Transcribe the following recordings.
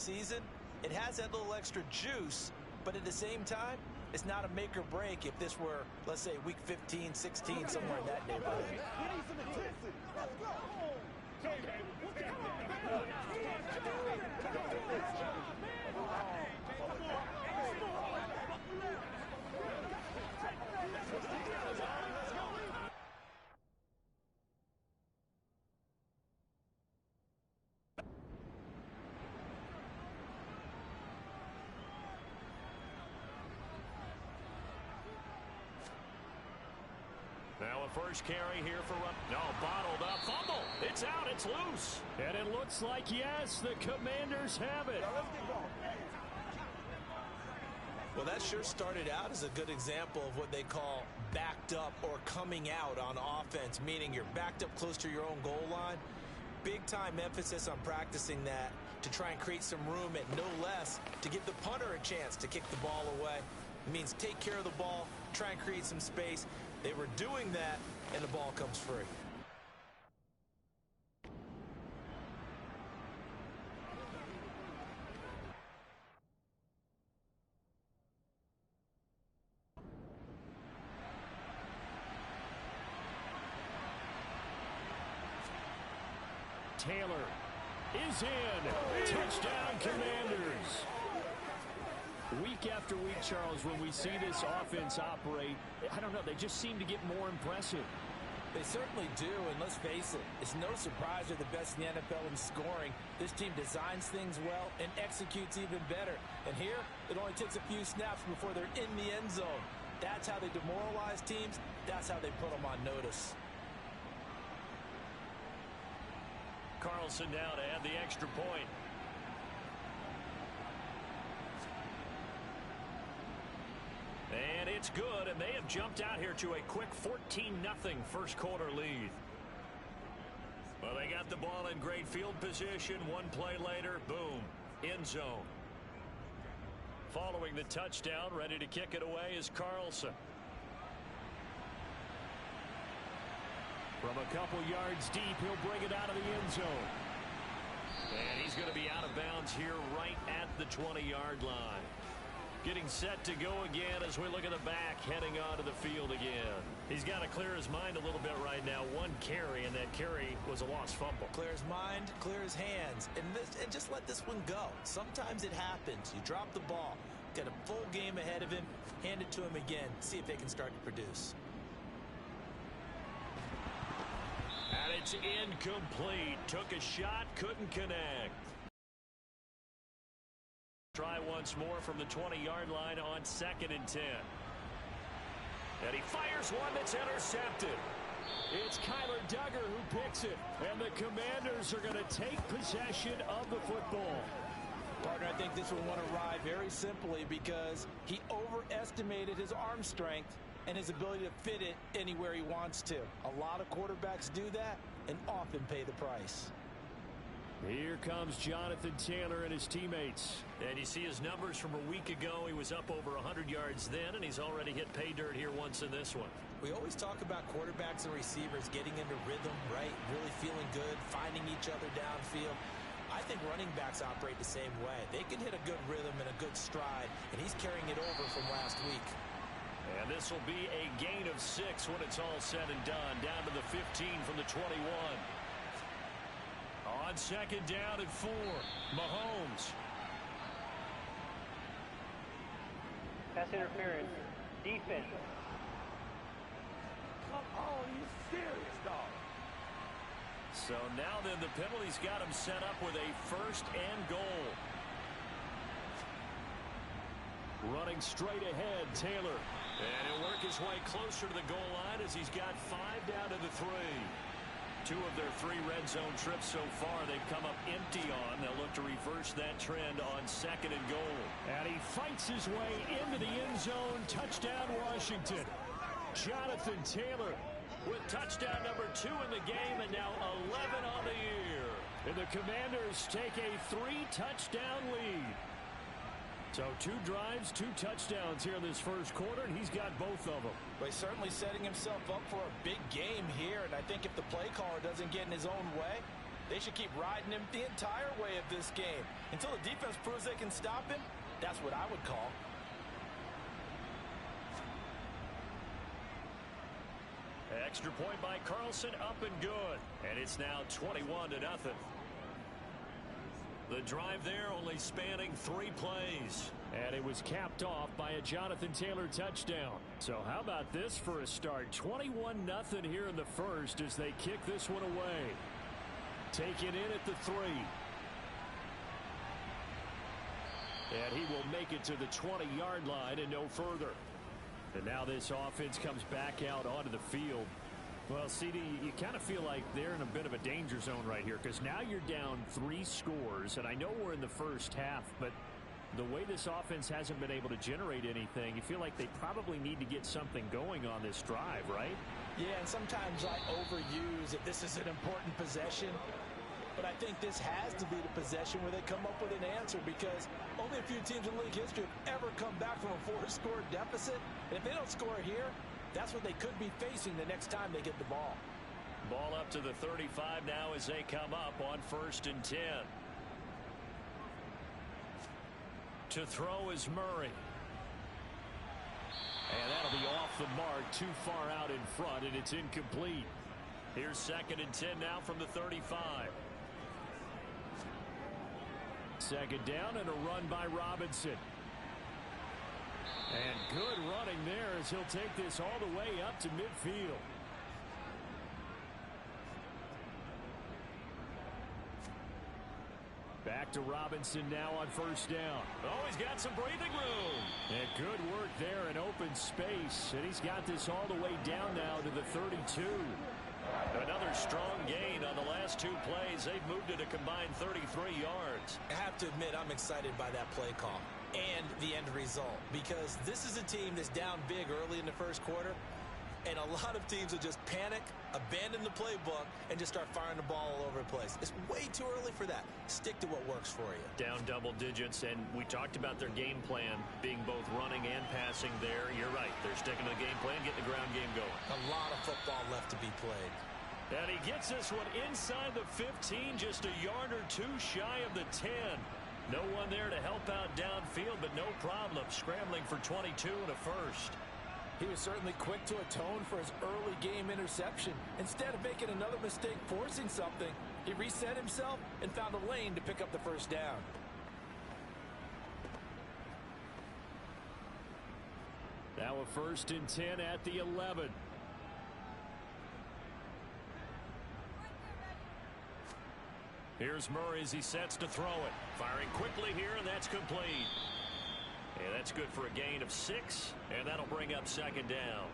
season, it has that little extra juice, but at the same time, it's not a make or break if this were, let's say, week 15, 16, somewhere in that neighborhood. We need some intensity. Let's go. Now a first carry here for bottled up, fumble. It's out, it's loose. And it looks like, yes, the Commanders have it. Now let's get going. Well, that sure started out as a good example of what they call backed up or coming out on offense, meaning you're backed up close to your own goal line. Big time emphasis on practicing that to try and create some room at no less to give the punter a chance to kick the ball away. It means take care of the ball, try and create some space. They were doing that, and the ball comes free. Taylor is in. Touchdown, Commanders. Week after week, Charles, when we see this offense operate, I don't know, they just seem to get more impressive. They certainly do, and let's face it, it's no surprise they're the best in the NFL in scoring. This team designs things well and executes even better. And here, it only takes a few snaps before they're in the end zone. That's how they demoralize teams. That's how they put them on notice. Carlson now to add the extra point. And it's good, and they have jumped out here to a quick 14-0 first quarter lead. Well, they got the ball in great field position. One play later, boom, end zone. Following the touchdown, ready to kick it away is Carlson. From a couple yards deep, he'll bring it out of the end zone. And he's going to be out of bounds here right at the 20-yard line. Getting set to go again as we look at the back, heading onto the field again. He's got to clear his mind a little bit right now. One carry, and that carry was a lost fumble. Clear his mind, clear his hands, and just let this one go. Sometimes it happens. You drop the ball, got a full game ahead of him, hand it to him again, see if they can start to produce. And it's incomplete. Took a shot, couldn't connect. Try once more from the 20-yard line on 2nd and 10. And he fires one that's intercepted. It's Kyler Duggar who picks it. And the Commanders are going to take possession of the football. Partner, I think this will want to ride very simply because he overestimated his arm strength and his ability to fit it anywhere he wants to. A lot of quarterbacks do that and often pay the price. Here comes Jonathan Taylor and his teammates. And you see his numbers from a week ago. He was up over 100 yards then, and he's already hit pay dirt here once in this one. We always talk about quarterbacks and receivers getting into rhythm, right? Really feeling good, finding each other downfield. I think running backs operate the same way. They can hit a good rhythm and a good stride, and he's carrying it over from last week. And this will be a gain of 6 when it's all said and done. Down to the 15 from the 21. On 2nd down and 4, Mahomes. Pass interference. Defense. Come on, you serious, dog. So now then the penalty's got him set up with a 1st and goal. Running straight ahead, Taylor. And he'll work his way closer to the goal line as he's got 5 down to the 3. 2 of their 3 red zone trips so far they've come up empty on. They'll look to reverse that trend on 2nd and goal. And he fights his way into the end zone. Touchdown, Washington. Jonathan Taylor with touchdown number 2 in the game, and now 11 on the year. And the Commanders take a 3-touchdown lead. So 2 drives, 2 touchdowns here in this first quarter, and he's got both of them. Well, he's certainly setting himself up for a big game here, and I think if the play caller doesn't get in his own way, They should keep riding him the entire way of this game. Until the defense proves they can stop him, that's what I would call. Extra point by Carlson, up and good. And it's now 21-0. The drive there only spanning 3 plays. And it was capped off by a Jonathan Taylor touchdown. So how about this for a start? 21-0 here in the first as they kick this one away. Taken in at the 3. And he will make it to the 20-yard line and no further. And now this offense comes back out onto the field. Well, CD, you kind of feel like they're in a bit of a danger zone right here because now you're down 3 scores, and I know we're in the first half, but the way this offense hasn't been able to generate anything, you feel like they probably need to get something going on this drive, right? Yeah, and sometimes I overuse it. This is an important possession. But I think this has to be the possession where they come up with an answer because only a few teams in league history have ever come back from a 4-score deficit. And if they don't score here, that's what they could be facing the next time they get the ball. Ball up to the 35 now as they come up on 1st and 10. To throw is Murray. And that'll be off the mark, too far out in front, and it's incomplete. Here's 2nd and 10 now from the 35. 2nd down and a run by Robinson. And good running there as he'll take this all the way up to midfield. Back to Robinson now on 1st down. Oh, he's got some breathing room. And good work there in open space. And he's got this all the way down now to the 32. Another strong gain on the last 2 plays. They've moved it a combined 33 yards. I have to admit, I'm excited by that play call and the end result because this is a team that's down big early in the first quarter, and a lot of teams will just panic, abandon the playbook, and just start firing the ball all over the place. It's way too early for that. Stick to what works for you. Down double digits, and we talked about their game plan being both running and passing there. You're right. They're sticking to the game plan, getting the ground game going. A lot of football left to be played. And he gets this one inside the 15, just a yard or 2 shy of the 10. No one there to help out downfield, but no problem. Scrambling for 22 and a first. He was certainly quick to atone for his early game interception. Instead of making another mistake forcing something, he reset himself and found a lane to pick up the first down. Now a 1st and 10 at the 11. Here's Murray as he sets to throw it. Firing quickly here, and that's complete. And that's good for a gain of 6, and that'll bring up 2nd down.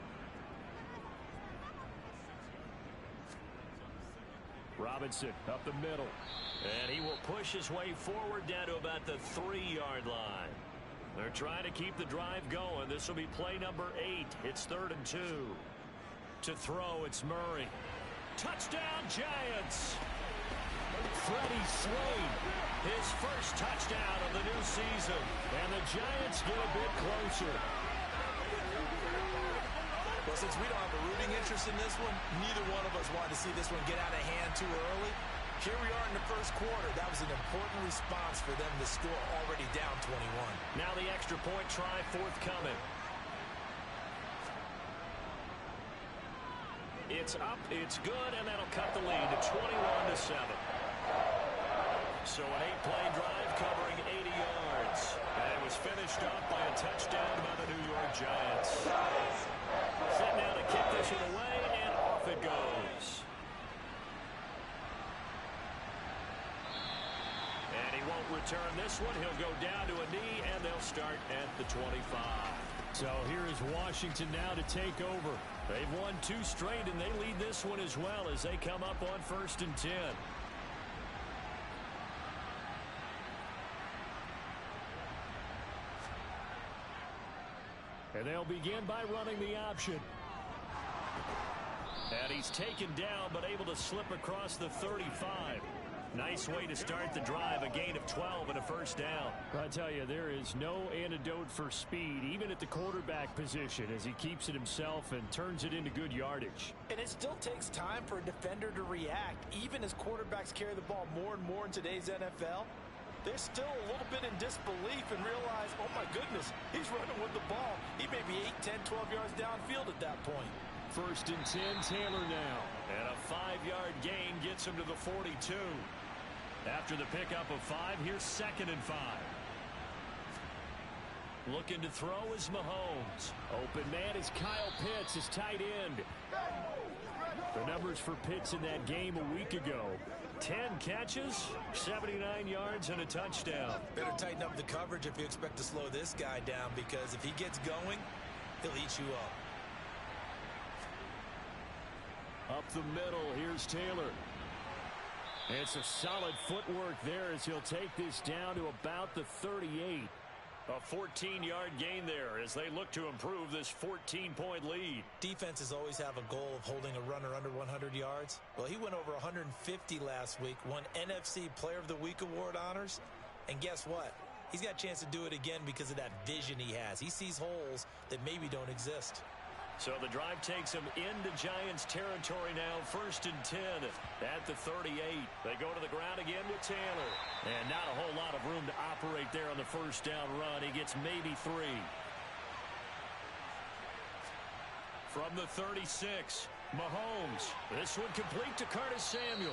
Robinson up the middle. And he will push his way forward down to about the 3-yard line. They're trying to keep the drive going. This will be play number 8. It's 3rd and 2. To throw, it's Murray. Touchdown, Giants! Freddie Swain, his first touchdown of the new season. And the Giants get a bit closer. Well, since we don't have a rooting interest in this one, neither one of us wanted to see this one get out of hand too early. Here we are in the first quarter. That was an important response for them to score already down 21. Now the extra point try forthcoming. It's up, it's good, and that'll cut the lead to 21-7. So an 8-play drive covering 80 yards. And it was finished up by a touchdown by the New York Giants. Set now to kick this one away, and off it goes. And he won't return this one. He'll go down to a knee, and they'll start at the 25. So here is Washington now to take over. They've won 2 straight, and they lead this one as well as they come up on 1st and 10. And they'll begin by running the option. And he's taken down, but able to slip across the 35. Nice way to start the drive, a gain of 12 and a first down. I tell you, there is no antidote for speed, even at the quarterback position, as he keeps it himself and turns it into good yardage. And it still takes time for a defender to react. Even as quarterbacks carry the ball more and more in today's NFL, they're still a little bit in disbelief and realize, oh my goodness, he's running with the ball. He may be 8, 10, 12 yards downfield at that point. First and 10, Taylor now. And a 5-yard gain gets him to the 42. After the pickup of 5, here's 2nd and 5. Looking to throw is Mahomes. Open man is Kyle Pitts, his tight end. The numbers for Pitts in that game a week ago. 10 catches, 79 yards, and a touchdown. Better tighten up the coverage if you expect to slow this guy down, because if he gets going, he'll eat you up. Up the middle, here's Taylor. It's a solid footwork there as he'll take this down to about the 38. A 14-yard gain there as they look to improve this 14-point lead. Defenses always have a goal of holding a runner under 100 yards. Well, he went over 150 last week, won NFC Player of the Week award honors. And guess what? He's got a chance to do it again because of that vision he has. He sees holes that maybe don't exist. So the drive takes him into Giants territory now, 1st and 10 at the 38. They go to the ground again with Taylor. And not a whole lot of room to operate there on the first down run. He gets maybe 3. From the 36, Mahomes. This one complete to Curtis Samuel.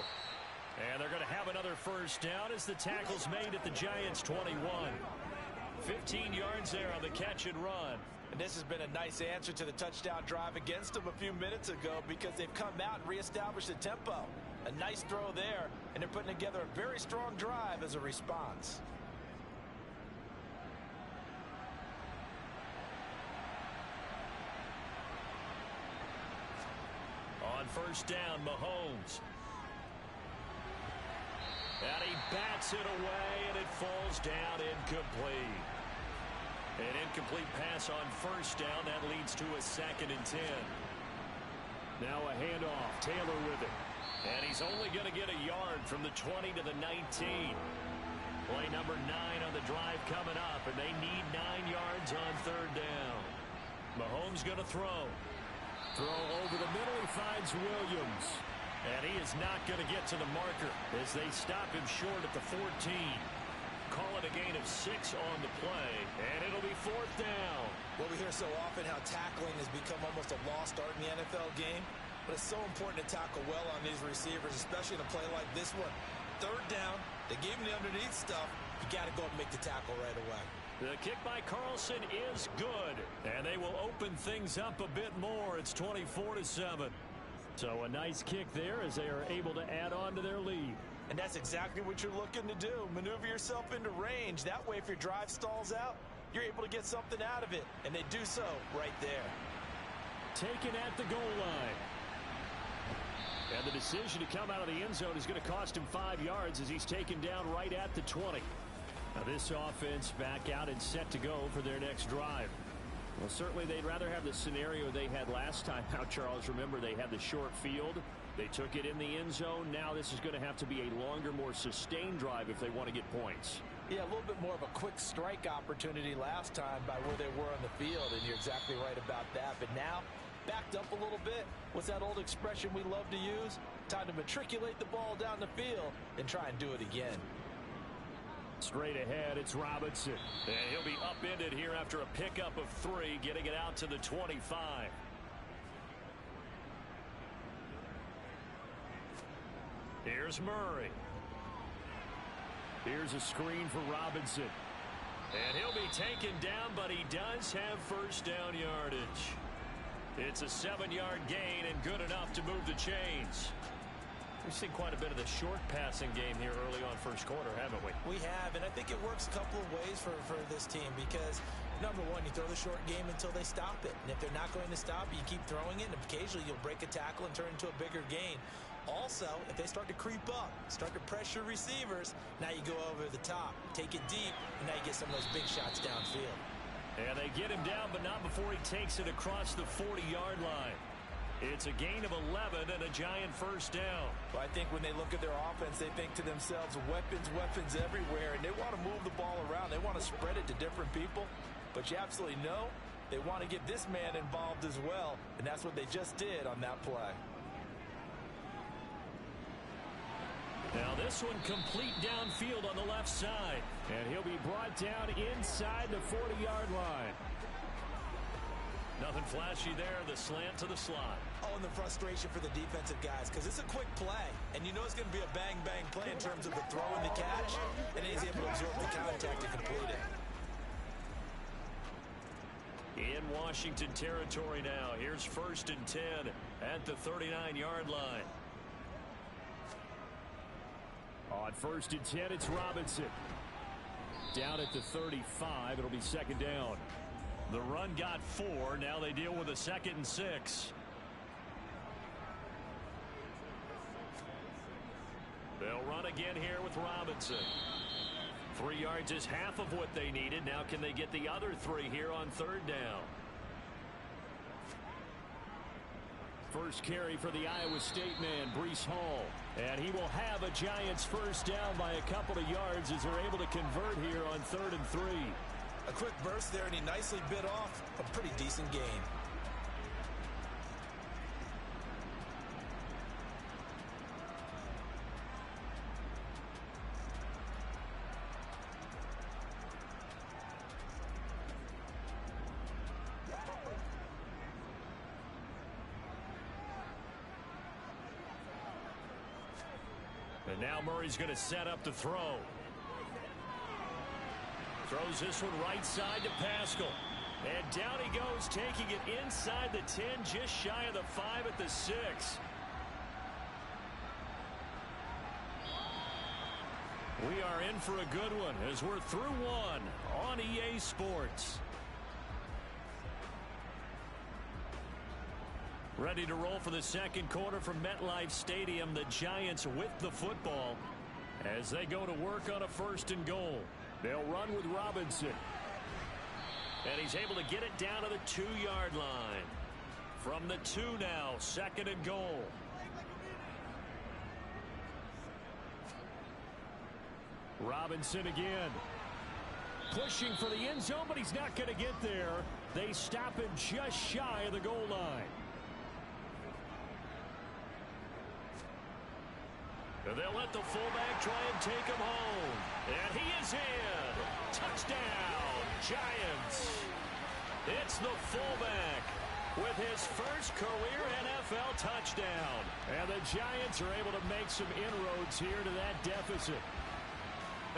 And they're going to have another first down as the tackle's made at the Giants 21. 15 yards there on the catch and run. And this has been a nice answer to the touchdown drive against them a few minutes ago, because they've come out and reestablished the tempo. A nice throw there, and they're putting together a very strong drive as a response. On first down, Mahomes. And he bats it away, and it falls down incomplete. An incomplete pass on first down. That leads to a 2nd and 10. Now a handoff. Taylor with it. And he's only going to get a yard from the 20 to the 19. Play number 9 on the drive coming up, and they need 9 yards on 3rd down. Mahomes going to throw. Throw over the middle. He finds Williams. And he is not going to get to the marker as they stop him short at the 14. Call it a gain of 6 on the play, and it'll be 4th down. Well, we hear so often how tackling has become almost a lost art in the NFL game, but it's so important to tackle well on these receivers, especially in a play like this one. 3rd down, they gave him the underneath stuff. You got to go and make the tackle right away. The kick by Carlson is good, and they will open things up a bit more. It's 24-7. So a nice kick there as they are able to add on to their lead. And that's exactly what you're looking to do. Maneuver yourself into range. That way, if your drive stalls out, you're able to get something out of it. And they do so right there. Taken at the goal line. And the decision to come out of the end zone is going to cost him 5 yards as he's taken down right at the 20. Now this offense back out and set to go for their next drive. Well, certainly they'd rather have the scenario they had last time out, Charles. Remember, they had the short field. They took it in the end zone. Now this is going to have to be a longer, more sustained drive if they want to get points. Yeah, a little bit more of a quick strike opportunity last time by where they were on the field, and you're exactly right about that. But now, backed up a little bit. What's that old expression we love to use? Time to matriculate the ball down the field and try and do it again. Straight ahead, it's Robinson. And he'll be upended here after a pickup of 3, getting it out to the 25. Here's Murray. Here's a screen for Robinson. And he'll be taken down, but he does have first down yardage. It's a 7-yard gain and good enough to move the chains. We've seen quite a bit of the short passing game here early on first quarter, haven't we? We have, and I think it works a couple of ways for this team because, number one, you throw the short game until they stop it. And if they're not going to stop it, you keep throwing it, and occasionally you'll break a tackle and turn it into a bigger gain. Also, if they start to creep up, start to pressure receivers, now you go over the top, take it deep, and now you get some of those big shots downfield. And they get him down, but not before he takes it across the 40-yard line. It's a gain of 11 and a Giant first down. Well, I think when they look at their offense, they think to themselves, weapons everywhere, and they want to move the ball around. They want to spread it to different people, but you absolutely know they want to get this man involved as well, and that's what they just did on that play. Now this one complete downfield on the left side, and he'll be brought down inside the 40-yard line. Nothing flashy there, the slant to the slot. Oh, and the frustration for the defensive guys, because it's a quick play, and you know it's going to be a bang-bang play in terms of the throw and the catch, and he's able to absorb the contact to complete it. In Washington territory now, here's 1st and 10 at the 39-yard line. On 1st and 10, it's Robinson. Down at the 35, it'll be 2nd down. The run got 4. Now they deal with a 2nd and 6. They'll run again here with Robinson. 3 yards is half of what they needed. Now can they get the other 3 here on 3rd down? First carry for the Iowa State man, Breece Hall. And he will have a Giants first down by a couple of yards as they're able to convert here on 3rd and 3. A quick burst there, and he nicely bit off a pretty decent gain. And now Murray's going to set up the throw. Throws this one right side to Pascal. And down he goes, taking it inside the 10, just shy of the 5 at the 6. We are in for a good one as we're through one on EA Sports. Ready to roll for the 2nd quarter from MetLife Stadium. The Giants with the football as they go to work on a 1st and goal. They'll run with Robinson. And he's able to get it down to the 2-yard line. From the 2 now, 2nd and goal. Robinson again. Pushing for the end zone, but he's not going to get there. They stop him just shy of the goal line. And they'll let the fullback try and take him home. And he is in. Touchdown, Giants. It's the fullback with his first career NFL touchdown. And the Giants are able to make some inroads here to that deficit.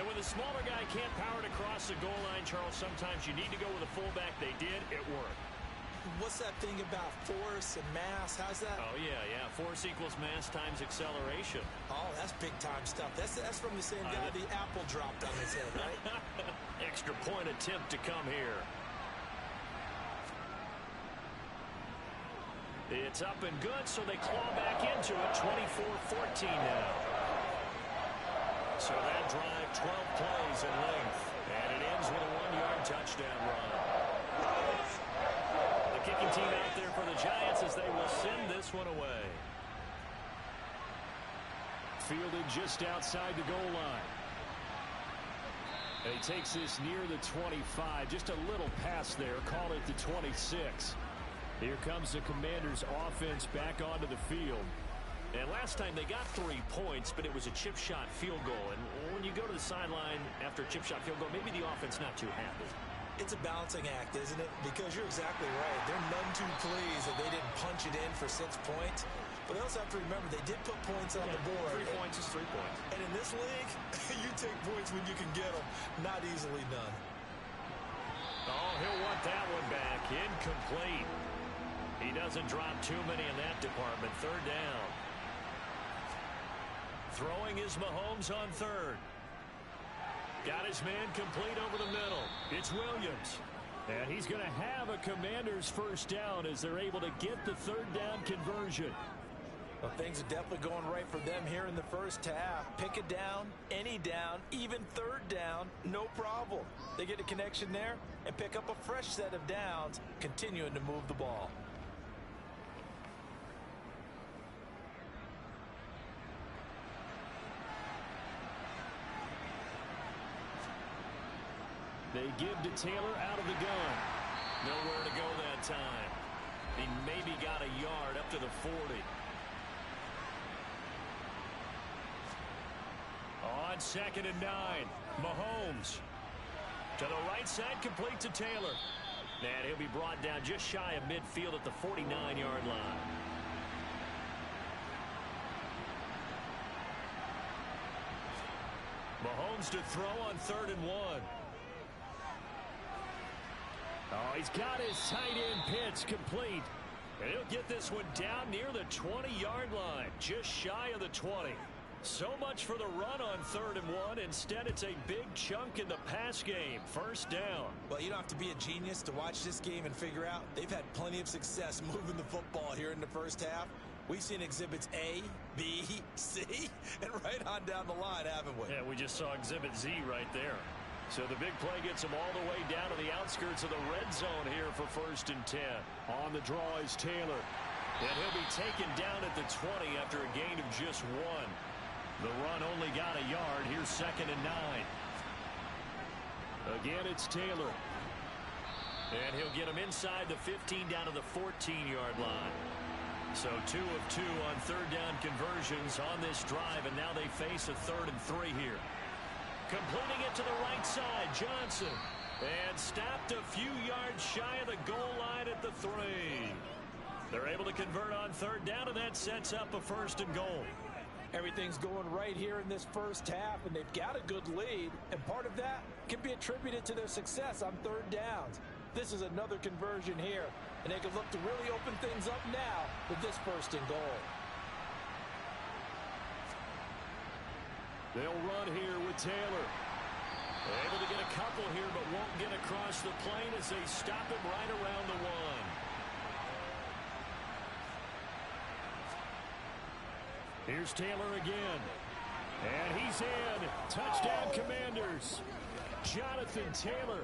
And when the smaller guy can't power it across the goal line, Charles, sometimes you need to go with a fullback. They did. It worked. What's that thing about force and mass? How's that? Oh, yeah. Force equals mass times acceleration. Oh, that's big-time stuff. That's from the same guy the apple dropped on his head, right? Extra point attempt to come here. It's up and good, so they claw back into it. 24-14 now. So that drive, 12 plays in length. And it ends with a 1-yard touchdown run. The kicking team out there for the Giants as they will send this one away. Fielded just outside the goal line. And he takes this near the 25. Just a little pass there. Call it the 26. Here comes the Commanders' offense back onto the field. And last time they got 3 points, but it was a chip shot field goal. And when you go to the sideline after a chip shot field goal, maybe the offense not too happy. It's a balancing act, isn't it? Because you're exactly right. They're none too pleased that they didn't punch it in for 6 points. But they also have to remember they did put points on the board. 3 points is 3 points. And in this league, you take points when you can get them. Not easily done. Oh, he'll want that one back. Incomplete. He doesn't drop too many in that department. 3rd down. Throwing is Mahomes on 3rd. Got his man complete over the middle. It's Williams. And he's going to have a Commanders first down as they're able to get the 3rd down conversion. Well, things are definitely going right for them here in the first half. Pick it down, any down, even 3rd down, no problem. They get a connection there and pick up a fresh set of downs, continuing to move the ball. They give to Taylor out of the gun. Nowhere to go that time. He maybe got a yard up to the 40. On 2nd and 9, Mahomes. To the right side, complete to Taylor. And he'll be brought down just shy of midfield at the 49-yard line. Mahomes to throw on 3rd and 1. Oh, he's got his tight end pitch complete. And he'll get this one down near the 20-yard line, just shy of the 20. So much for the run on 3rd and 1. Instead, it's a big chunk in the pass game. 1st down. Well, you don't have to be a genius to watch this game and figure out they've had plenty of success moving the football here in the first half. We've seen exhibits A, B, C, and right on down the line, haven't we? Yeah, we just saw exhibit Z right there. So the big play gets him all the way down to the outskirts of the red zone here for 1st and 10. On the draw is Taylor. And he'll be taken down at the 20 after a gain of just 1. The run only got a yard. Here's 2nd and 9. Again, it's Taylor. And he'll get him inside the 15 down to the 14-yard line. So 2 of 2 on 3rd down conversions on this drive, and now they face a 3rd and 3 here. Completing it to the right side, Johnson. And stopped a few yards shy of the goal line at the 3. They're able to convert on 3rd down, and that sets up a 1st and goal. Everything's going right here in this first half, and they've got a good lead, and part of that can be attributed to their success on 3rd downs. This is another conversion here, and they can look to really open things up now with this 1st and goal. They'll run here with Taylor. Able to get a couple here, but won't get across the plane as they stop him right around the 1. Here's Taylor again. And he's in. Touchdown, Commanders. Jonathan Taylor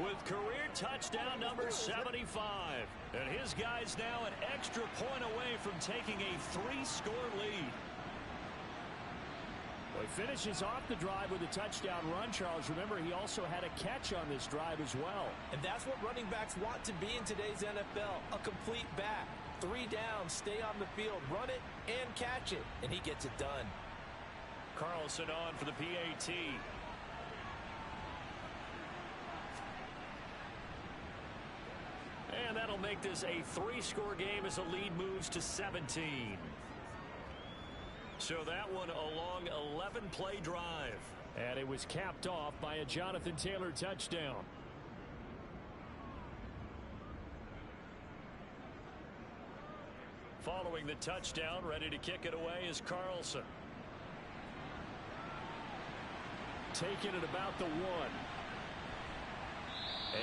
with career touchdown number 75. And his guy's now an extra point away from taking a 3-score lead. Well, he finishes off the drive with a touchdown run, Charles. Remember, he also had a catch on this drive as well. And that's what running backs want to be in today's NFL, a complete back. 3 downs, stay on the field, run it, and catch it. And he gets it done. Carlson on for the PAT. And that'll make this a 3-score game as the lead moves to 17. So that one a long 11-play drive. And it was capped off by a Jonathan Taylor touchdown. Following the touchdown, ready to kick it away is Carlson. Taking it about the 1.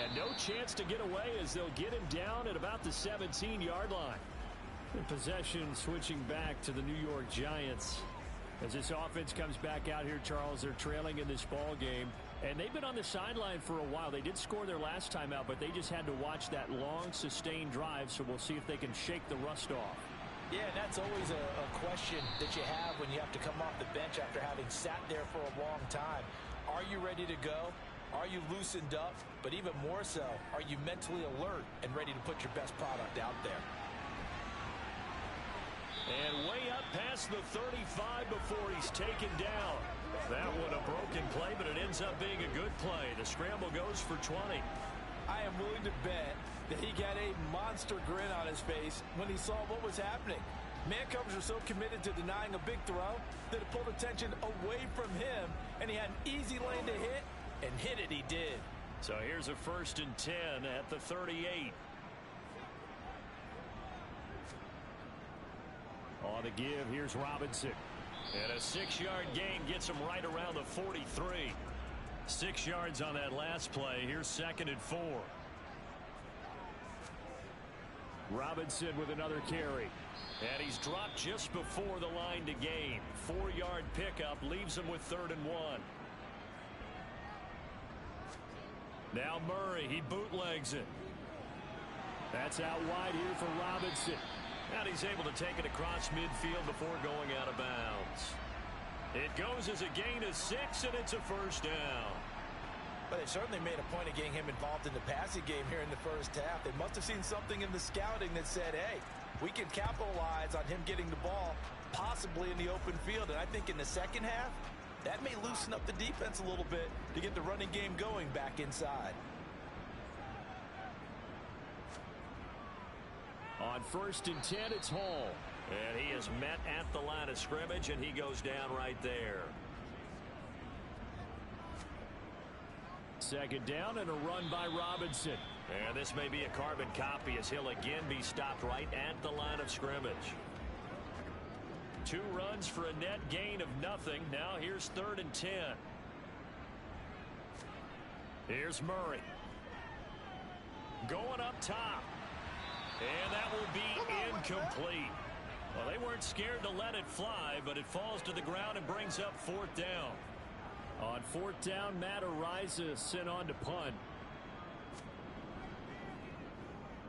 And no chance to get away as they'll get him down at about the 17-yard line. The possession switching back to the New York Giants. As this offense comes back out here, Charles, they're trailing in this ball game. And they've been on the sideline for a while. They did score their last time out, but they just had to watch that long, sustained drive, so we'll see if they can shake the rust off. Yeah, and that's always a question that you have when you have to come off the bench after having sat there for a long time. Are you ready to go? Are you loosened up? But even more so, are you mentally alert and ready to put your best product out there? And way up past the 35 before he's taken down. That one a broken play, but it ends up being a good play. The scramble goes for 20. I am willing to bet that he got a monster grin on his face when he saw what was happening. Man-coverage was so committed to denying a big throw that it pulled attention away from him, and he had an easy lane to hit, and hit it he did. So here's a 1st and 10 at the 38. On the give, here's Robinson. And a 6-yard gain gets him right around the 43. 6 yards on that last play. Here's 2nd and 4. Robinson with another carry. And he's dropped just before the line to gain. 4-yard pickup leaves him with 3rd and 1. Now Murray, he bootlegs it. That's out wide here for Robinson. And he's able to take it across midfield before going out of bounds. It goes as a gain of 6, and it's a 1st down. But they certainly made a point of getting him involved in the passing game here in the first half. They must have seen something in the scouting that said, hey, we can capitalize on him getting the ball possibly in the open field. And I think in the second half, that may loosen up the defense a little bit to get the running game going back inside. On 1st and 10, it's Hall. And he is met at the line of scrimmage, and he goes down right there. 2nd down and a run by Robinson. And this may be a carbon copy as he'll again be stopped right at the line of scrimmage. 2 runs for a net gain of nothing. Now here's 3rd and 10. Here's Murray. Going up top. And that will be incomplete. Well, they weren't scared to let it fly, but it falls to the ground and brings up 4th down. On 4th down, Matt Araiza sent on to punt.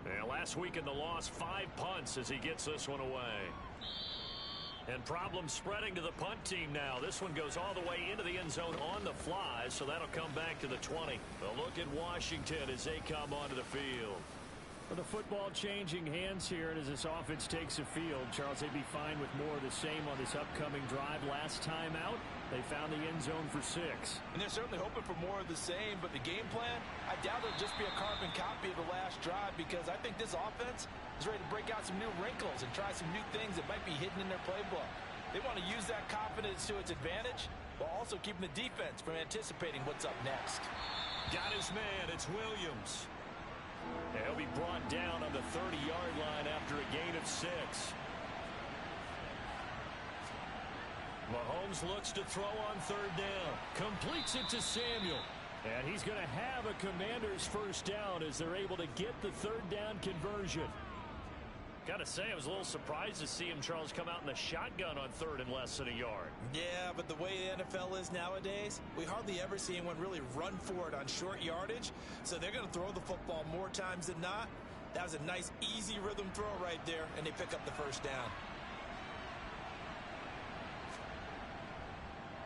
And last week in the loss, 5 punts as he gets this one away. And problems spreading to the punt team now. This one goes all the way into the end zone on the fly, so that'll come back to the 20. A look at Washington as they come onto the field. For the football changing hands here, and as this offense takes the field, Charles, they'd be fine with more of the same on this upcoming drive. Last time out, they found the end zone for 6. And they're certainly hoping for more of the same, but the game plan, I doubt it'll just be a carbon copy of the last drive, because I think this offense is ready to break out some new wrinkles and try some new things that might be hidden in their playbook. They want to use that confidence to its advantage, while also keeping the defense from anticipating what's up next. Got his man. It's Williams. And he'll be brought down on the 30-yard line after a gain of 6. Mahomes looks to throw on 3rd down. Completes it to Samuel. And he's going to have a Commander's 1st down as they're able to get the 3rd down conversion. Got to say, I was a little surprised to see him, Charles, come out in the shotgun on 3rd and less than a yard. Yeah, but the way the NFL is nowadays, we hardly ever see anyone really run for it on short yardage. So they're going to throw the football more times than not. That was a nice, easy rhythm throw right there, and they pick up the 1st down.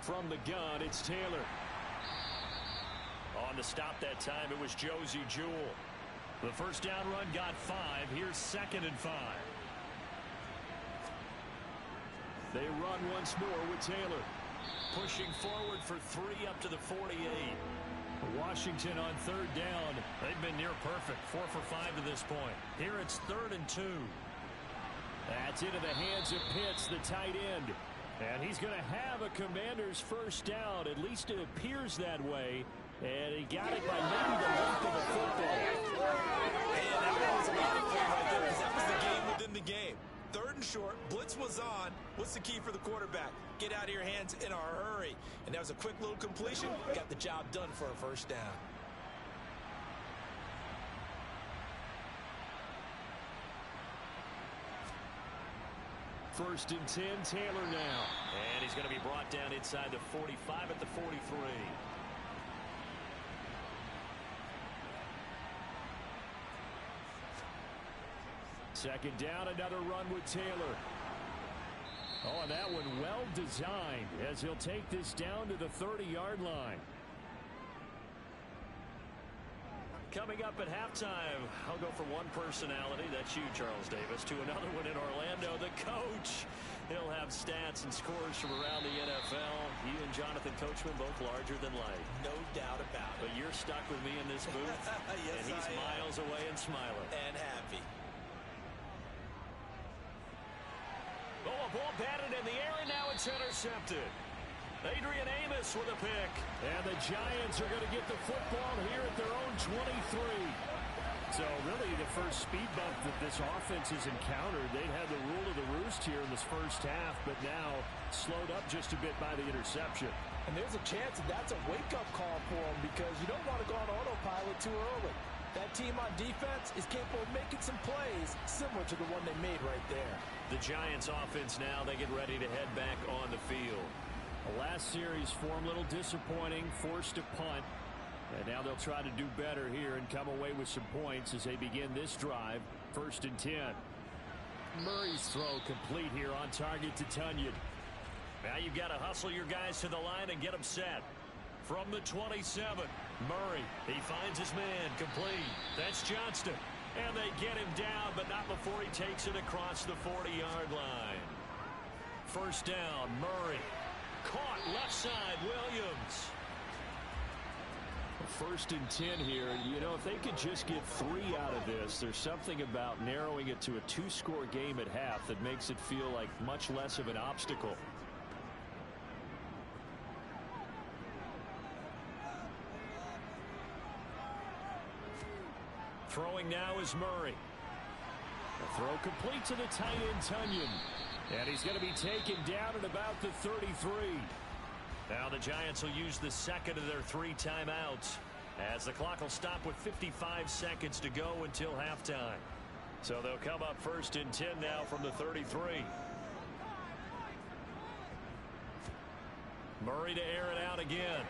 From the gun, it's Taylor. On the stop that time, it was Josie Jewell. The 1st down run got 5. Here's 2nd and 5. They run once more with Taylor. Pushing forward for 3 up to the 48. Washington on 3rd down. They've been near perfect. 4 for 5 to this point. Here it's 3rd and 2. That's into the hands of Pitts, the tight end. And he's going to have a Commander's 1st down. At least it appears that way. And he got it by maybe the length of the football. And that was a lot of fun right there, because that was the game within the game. 3rd and short, blitz was on. What's the key for the quarterback? Get out of your hands in a hurry. And that was a quick little completion. Got the job done for a 1st down. First and 10, Taylor now. And he's going to be brought down inside the 45 at the 43. Second down, another run with Taylor. Oh, and that one well designed as he'll take this down to the 30-yard line. Coming up at halftime, I'll go from one personality, that's you, Charles Davis, to another one in Orlando, the coach. He'll have stats and scores from around the NFL. He and Jonathan Coachman both larger than life. No doubt about it. But you're stuck with me in this booth, yes, and he's miles away and smiling. And happy. Oh, a ball batted in the air, and now it's intercepted. Adrian Amos with a pick. And the Giants are going to get the football here at their own 23. So really the first speed bump that this offense has encountered. They'd had the rule of the roost here in this first half, but now slowed up just a bit by the interception. And there's a chance that that's a wake-up call for them, because you don't want to go on autopilot too early. That team on defense is capable of making some plays similar to the one they made right there. The Giants offense now, they get ready to head back on the field. The last series form a little disappointing, forced a punt. And now they'll try to do better here and come away with some points as they begin this drive. 1st and 10. Murray's throw complete here on target to Tunyon. Now you've got to hustle your guys to the line and get them set. From the 27, Murray, he finds his man, complete. That's Johnston. And they get him down, but not before he takes it across the 40-yard line. First down, Murray. Caught left side, Williams. First and 10 here. You know, if they could just get 3 out of this, there's something about narrowing it to a 2-score game at half that makes it feel like much less of an obstacle. Throwing now is Murray. The throw complete to the tight end, Tunyon. And he's going to be taken down at about the 33. Now the Giants will use the second of their 3 timeouts, as the clock will stop with 55 seconds to go until halftime. So they'll come up first and 10 now from the 33. Murray to air it out again.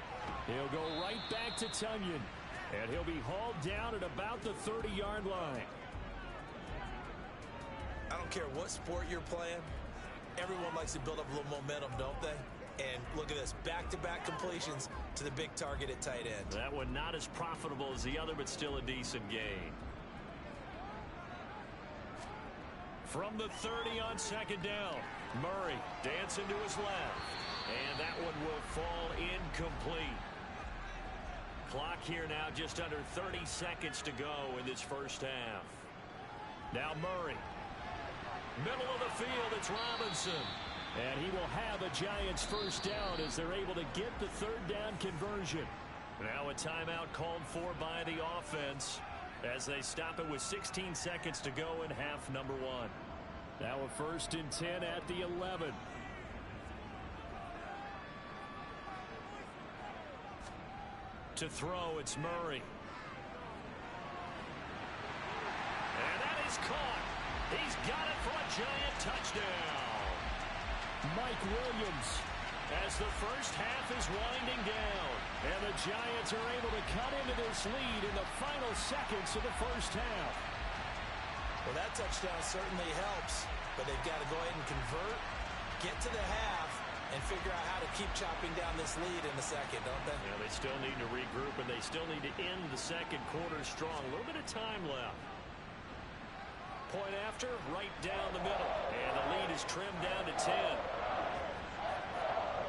He'll go right back to Tunyon. And he'll be hauled down at about the 30-yard line. I don't care what sport you're playing. Everyone likes to build up a little momentum, don't they? And look at this, back-to-back completions to the big target at tight end. That one not as profitable as the other, but still a decent gain. From the 30 on second down, Murray dancing to his left. And that one will fall incomplete. Clock here now just under 30 seconds to go in this first half. Now Murray. Middle of the field, it's Robinson. And he will have a Giants first down as they're able to get the third down conversion. Now a timeout called for by the offense as they stop it with 16 seconds to go in half number 1. Now a first and 10 at the 11. To throw, it's Murray. And that is caught. He's got it for a Giant touchdown. Mike Williams. As the first half is winding down. And the Giants are able to cut into this lead in the final seconds of the first half. Well, that touchdown certainly helps, but they've got to go ahead and convert, get to the half, and figure out how to keep chopping down this lead in the second, don't they? Yeah, they still need to regroup, and they still need to end the second quarter strong. A little bit of time left. Point after, right down the middle. And the lead is trimmed down to 10.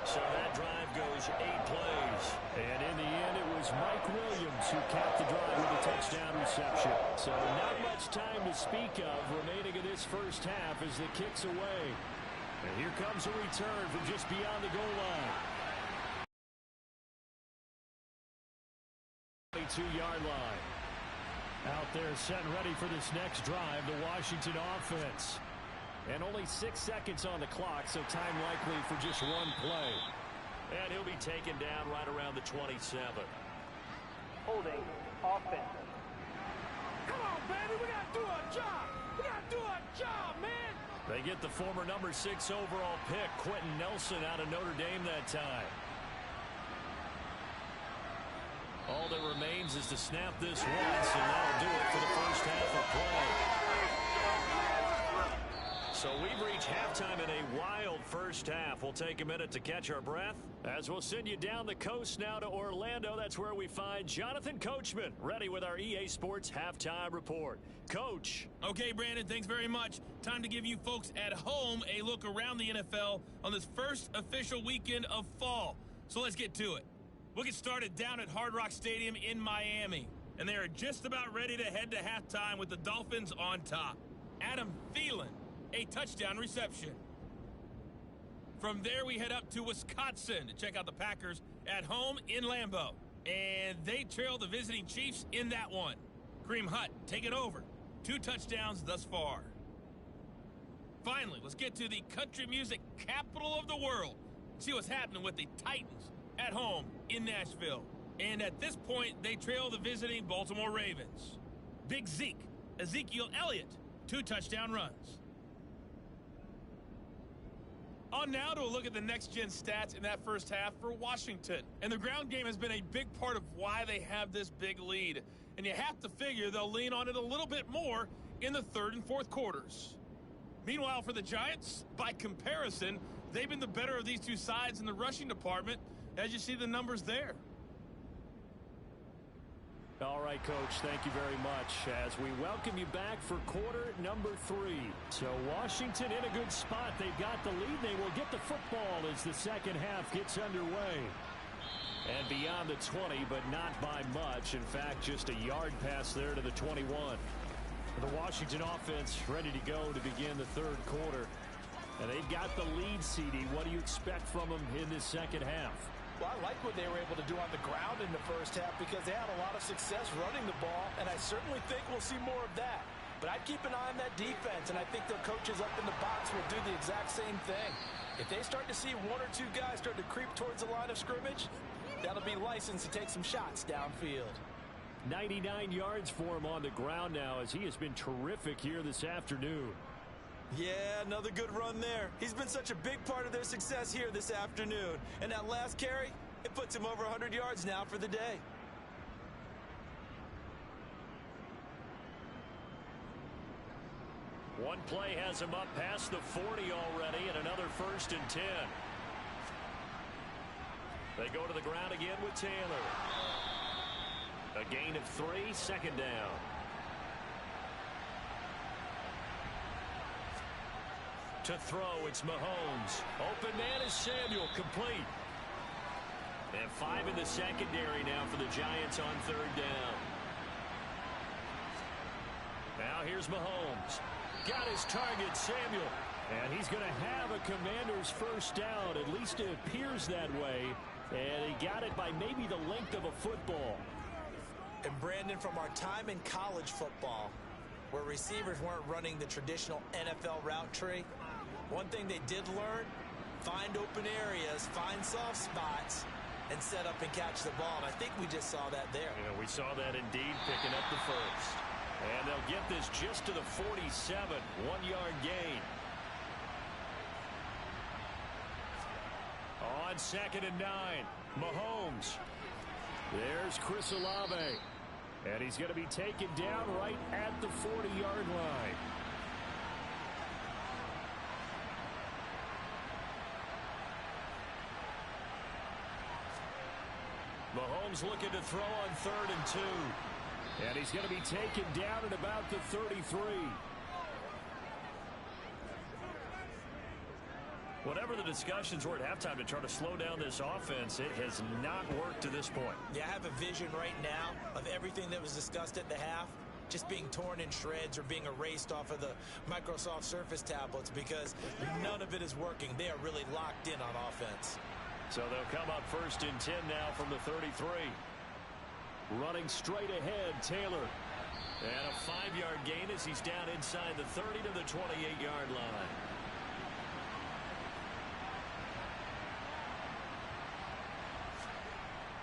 So that drive goes 8 plays. And in the end, it was Mike Williams who capped the drive with a touchdown reception. So not much time to speak of remaining in this first half as the kick's away. And here comes a return from just beyond the goal line. 22-yard line. Out there set and ready for this next drive, the Washington offense. And only 6 seconds on the clock, so time likely for just one play. And he'll be taken down right around the 27. Holding offense. Come on, baby, we gotta do our job. We gotta do our job, man. They get the former number 6 overall pick, Quentin Nelson, out of Notre Dame that time. All that remains is to snap this once, and that'll do it for the first half of play. So we've reached halftime in a wild first half. We'll take a minute to catch our breath as we'll send you down the coast now to Orlando. That's where we find Jonathan Coachman, ready with our EA Sports Halftime Report. Coach. Okay, Brandon, thanks very much. Time to give you folks at home a look around the NFL on this first official weekend of fall. So let's get to it. We'll get started down at Hard Rock Stadium in Miami. And they are just about ready to head to halftime with the Dolphins on top. Adam Thielen, a touchdown reception. From there, we head up to Wisconsin to check out the Packers at home in Lambeau. And they trail the visiting Chiefs in that one. Kareem Hunt, take it over. 2 touchdowns thus far. Finally, let's get to the country music capital of the world. See what's happening with the Titans at home in Nashville. And at this point, they trail the visiting Baltimore Ravens. Big Zeke, Ezekiel Elliott, 2 touchdown runs. On now to a look at the next-gen stats in that first half for Washington. And the ground game has been a big part of why they have this big lead. And you have to figure they'll lean on it a little bit more in the third and fourth quarters. Meanwhile, for the Giants, by comparison, they've been the better of these two sides in the rushing department, as you see the numbers there. All right, Coach, thank you very much as we welcome you back for quarter number 3. So Washington in a good spot. They've got the lead. They will get the football as the second half gets underway. And beyond the 20, but not by much. In fact, just a yard pass there to the 21. The Washington offense ready to go to begin the third quarter. And they've got the lead, CD. What do you expect from them in this second half? Well, I like what they were able to do on the ground in the first half because they had a lot of success running the ball, and I certainly think we'll see more of that. But I'd keep an eye on that defense, and I think their coaches up in the box will do the exact same thing. If they start to see 1 or 2 guys start to creep towards the line of scrimmage, that'll be licensed to take some shots downfield. 99 yards for him on the ground now as he has been terrific here this afternoon. Yeah, another good run there. He's been such a big part of their success here this afternoon. And that last carry, it puts him over 100 yards now for the day. One play has him up past the 40 already, and another 1st and 10. They go to the ground again with Taylor. A gain of 3, second down. To throw, it's Mahomes. Open man is Samuel, complete. And 5 in the secondary now for the Giants on 3rd down. Now here's Mahomes. Got his target, Samuel. And he's going to have a Commander's first down. At least it appears that way. And he got it by maybe the length of a football. And Brandon, from our time in college football, where receivers weren't running the traditional NFL route tree, one thing they did learn, find open areas, find soft spots, and set up and catch the ball. And I think we just saw that there. Yeah, we saw that indeed, picking up the first. And they'll get this just to the 47, 1-yard gain. On 2nd and 9, Mahomes. There's Chris Olave. And he's going to be taken down right at the 40-yard line. Mahomes looking to throw on 3rd and 2. And he's going to be taken down at about the 33. Whatever the discussions were at halftime to try to slow down this offense, it has not worked to this point. Yeah, I have a vision right now of everything that was discussed at the half just being torn in shreds or being erased off of the Microsoft Surface tablets because none of it is working. They are really locked in on offense. So they'll come up 1st and 10 now from the 33. Running straight ahead, Taylor. And a 5-yard gain as he's down inside the 30 to the 28-yard line.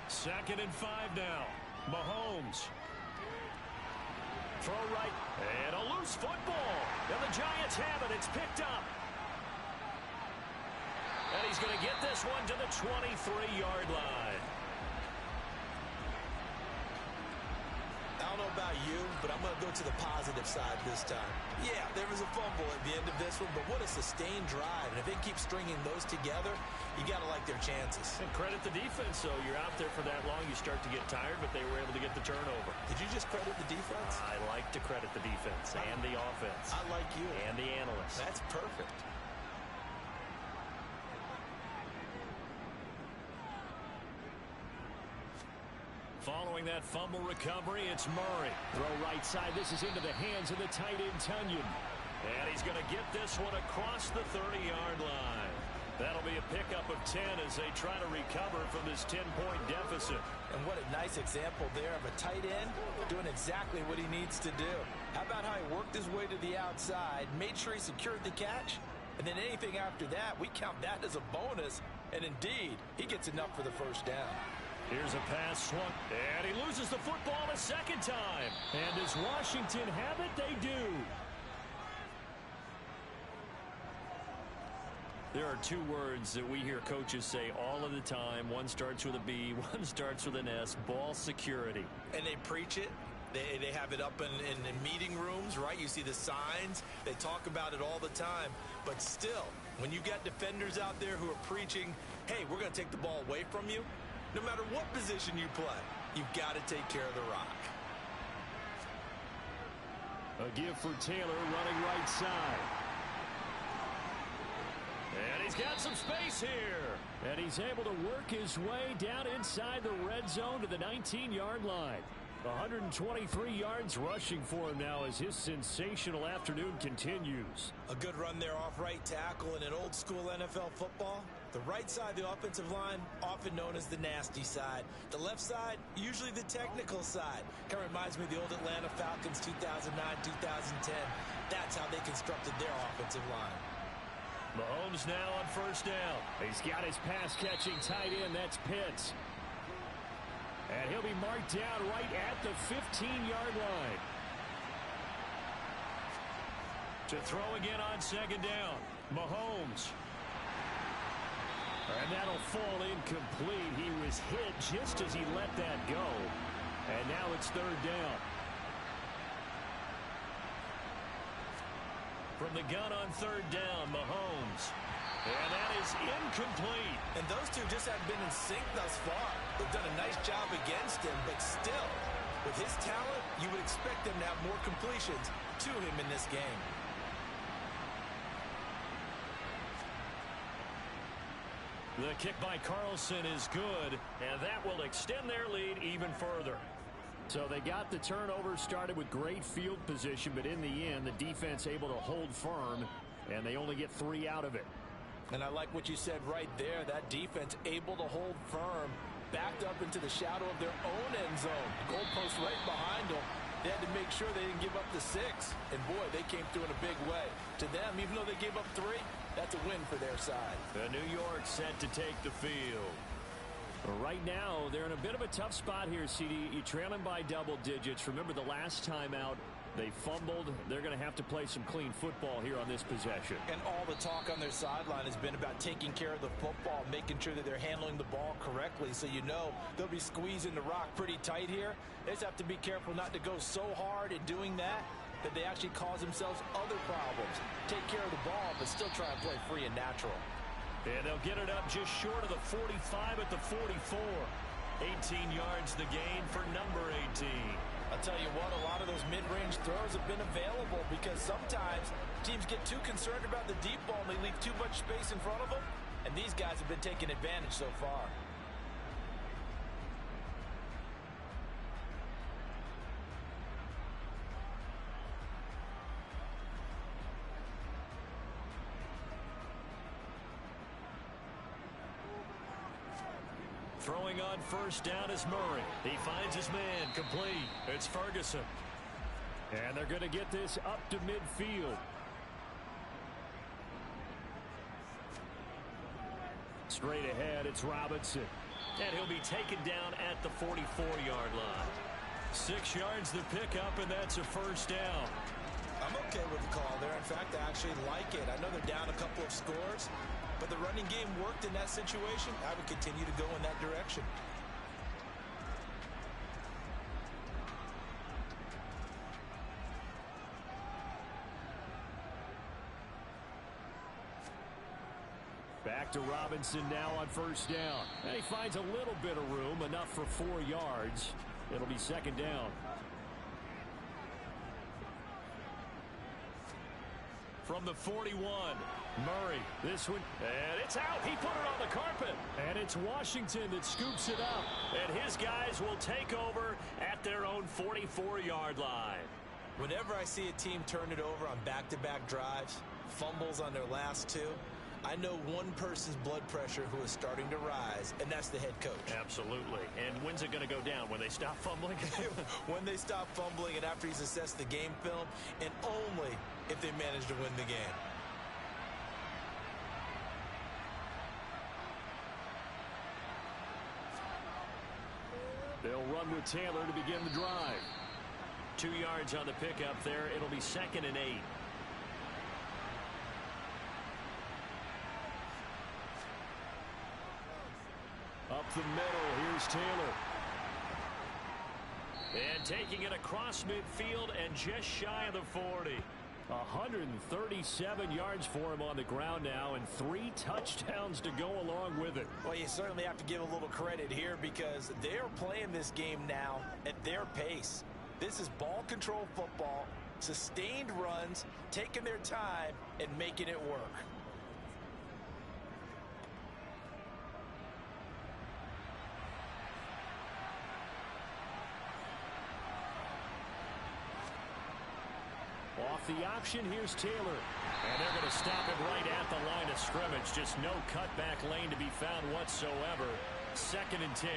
Second and 5 now. Mahomes. Throw right. And a loose football. And the Giants have it. It's picked up. And he's going to get this one to the 23-yard line. I don't know about you, but I'm going to go to the positive side this time. Yeah, there was a fumble at the end of this one, but what a sustained drive. And if they keep stringing those together, you got to like their chances. And credit the defense, though. You're out there for that long, you start to get tired, but they were able to get the turnover. Did you just credit the defense? I like to credit the defense and the offense. I like you. And the analysts. That's perfect. Following that fumble recovery, it's Murray. Throw right side. This is into the hands of the tight end, Tunyon. And he's going to get this one across the 30-yard line. That'll be a pickup of 10 as they try to recover from this 10-point deficit. And what a nice example there of a tight end doing exactly what he needs to do. How about how he worked his way to the outside, made sure he secured the catch, and then anything after that, we count that as a bonus. And indeed, he gets enough for the first down. Here's a pass swung, and he loses the football a second time. And does Washington have it? They do. There are 2 words that we hear coaches say all of the time. One starts with a B, one starts with an S, ball security. And they preach it. They have it up in meeting rooms, right? You see the signs. They talk about it all the time. But still, when you got defenders out there who are preaching, hey, we're going to take the ball away from you, no matter what position you play, you've got to take care of the rock. A give for Taylor running right side. And he's got some space here. And he's able to work his way down inside the red zone to the 19-yard line. 123 yards rushing for him now as his sensational afternoon continues. A good run there off right tackle in an old-school NFL football. The right side of the offensive line, often known as the nasty side. The left side, usually the technical side. Kind of reminds me of the old Atlanta Falcons 2009-2010. That's how they constructed their offensive line. Mahomes now on first down. He's got his pass-catching tight end. That's Pitts. And he'll be marked down right at the 15-yard line. To throw again on second down. Mahomes. And that'll fall incomplete. He was hit just as he let that go. And now it's third down. From the gun on third down, Mahomes. And that is incomplete. And those two just haven't been in sync thus far. They've done a nice job against him, but still, with his talent, you would expect them to have more completions to him in this game. The kick by Carlson is good, and that will extend their lead even further. So they got the turnover started with great field position, but in the end, the defense able to hold firm, and they only get 3 out of it. And I like what you said right there. That defense able to hold firm, backed up into the shadow of their own end zone. The goalpost right behind them. They had to make sure they didn't give up the 6. And, boy, they came through in a big way. To them, even though they gave up 3, that's a win for their side. The New York set to take the field. Right now, they're in a bit of a tough spot here, CD. You're trailing by double digits. Remember the last time out, they fumbled. They're going to have to play some clean football here on this possession. And all the talk on their sideline has been about taking care of the football, making sure that they're handling the ball correctly. So you know they'll be squeezing the rock pretty tight here. They just have to be careful not to go so hard in doing that they actually cause themselves other problems. Take care of the ball, but still try and play free and natural. And they'll get it up just short of the 45 at the 44. 18 yards the gain for number 18. I'll tell you what, a lot of those mid-range throws have been available because sometimes teams get too concerned about the deep ball and they leave too much space in front of them. And these guys have been taking advantage so far. Throwing on first down is Murray. He finds his man complete. It's Ferguson. And they're going to get this up to midfield. Straight ahead, it's Robinson. And he'll be taken down at the 44-yard line. 6 yards the pickup, and that's a first down. I'm okay with the call there. In fact, I actually like it. I know they're down a couple of scores, but the running game worked in that situation. I would continue to go in that direction. Back to Robinson now on first down. And he finds a little bit of room, enough for 4 yards. It'll be second down. From the 41, Murray. This one, and it's out. He put it on the carpet. And it's Washington that scoops it up. And his guys will take over at their own 44-yard line. Whenever I see a team turn it over on back-to-back drives, fumbles on their last 2, I know one person's blood pressure who is starting to rise, and that's the head coach. Absolutely. And when's it going to go down? When they stop fumbling? When they stop fumbling and after he's assessed the game film, and only if they manage to win the game. They'll run with Taylor to begin the drive. 2 yards on the pickup there. It'll be 2nd and 8. Up the middle, here's Taylor. And taking it across midfield and just shy of the 40. 137 yards for him on the ground now, and 3 touchdowns to go along with it. Well, you certainly have to give a little credit here because they're playing this game now at their pace. This is ball control football, sustained runs, taking their time, and making it work. Off the option, here's Taylor. And they're going to stop him right at the line of scrimmage. Just no cutback lane to be found whatsoever. 2nd and 10.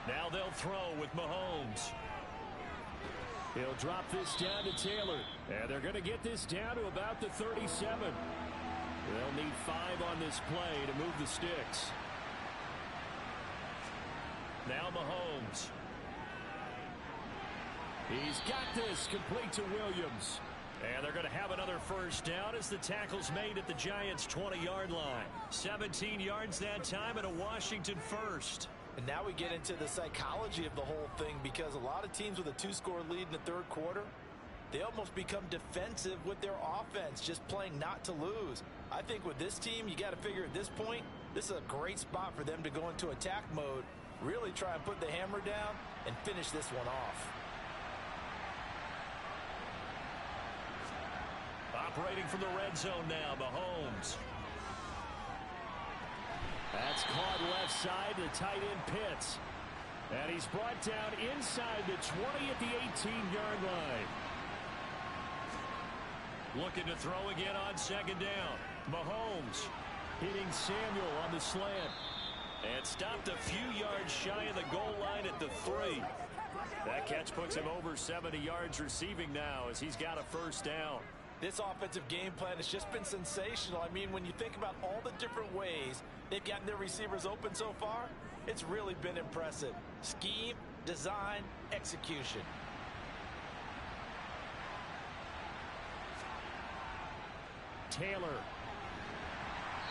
Now they'll throw with Mahomes. He'll drop this down to Taylor. And they're going to get this down to about the 37. They'll need 5 on this play to move the sticks. Now Mahomes. He's got this complete to Williams. And they're going to have another first down as the tackle's made at the Giants' 20-yard line. 17 yards that time and a Washington first. And now we get into the psychology of the whole thing because a lot of teams with a 2-score lead in the 3rd quarter, they almost become defensive with their offense, just playing not to lose. I think with this team, you got to figure at this point, this is a great spot for them to go into attack mode, really try and put the hammer down and finish this one off. Operating from the red zone now, Mahomes. That's caught left side, the tight end Pitts. And he's brought down inside the 20 at the 18-yard line. Looking to throw again on 2nd down. Mahomes hitting Samuel on the slant. And stopped a few yards shy of the goal line at the 3. That catch puts him over 70 yards receiving now as he's got a first down. This offensive game plan has just been sensational. I mean, when you think about all the different ways they've gotten their receivers open so far, it's really been impressive. Scheme, design, execution. Taylor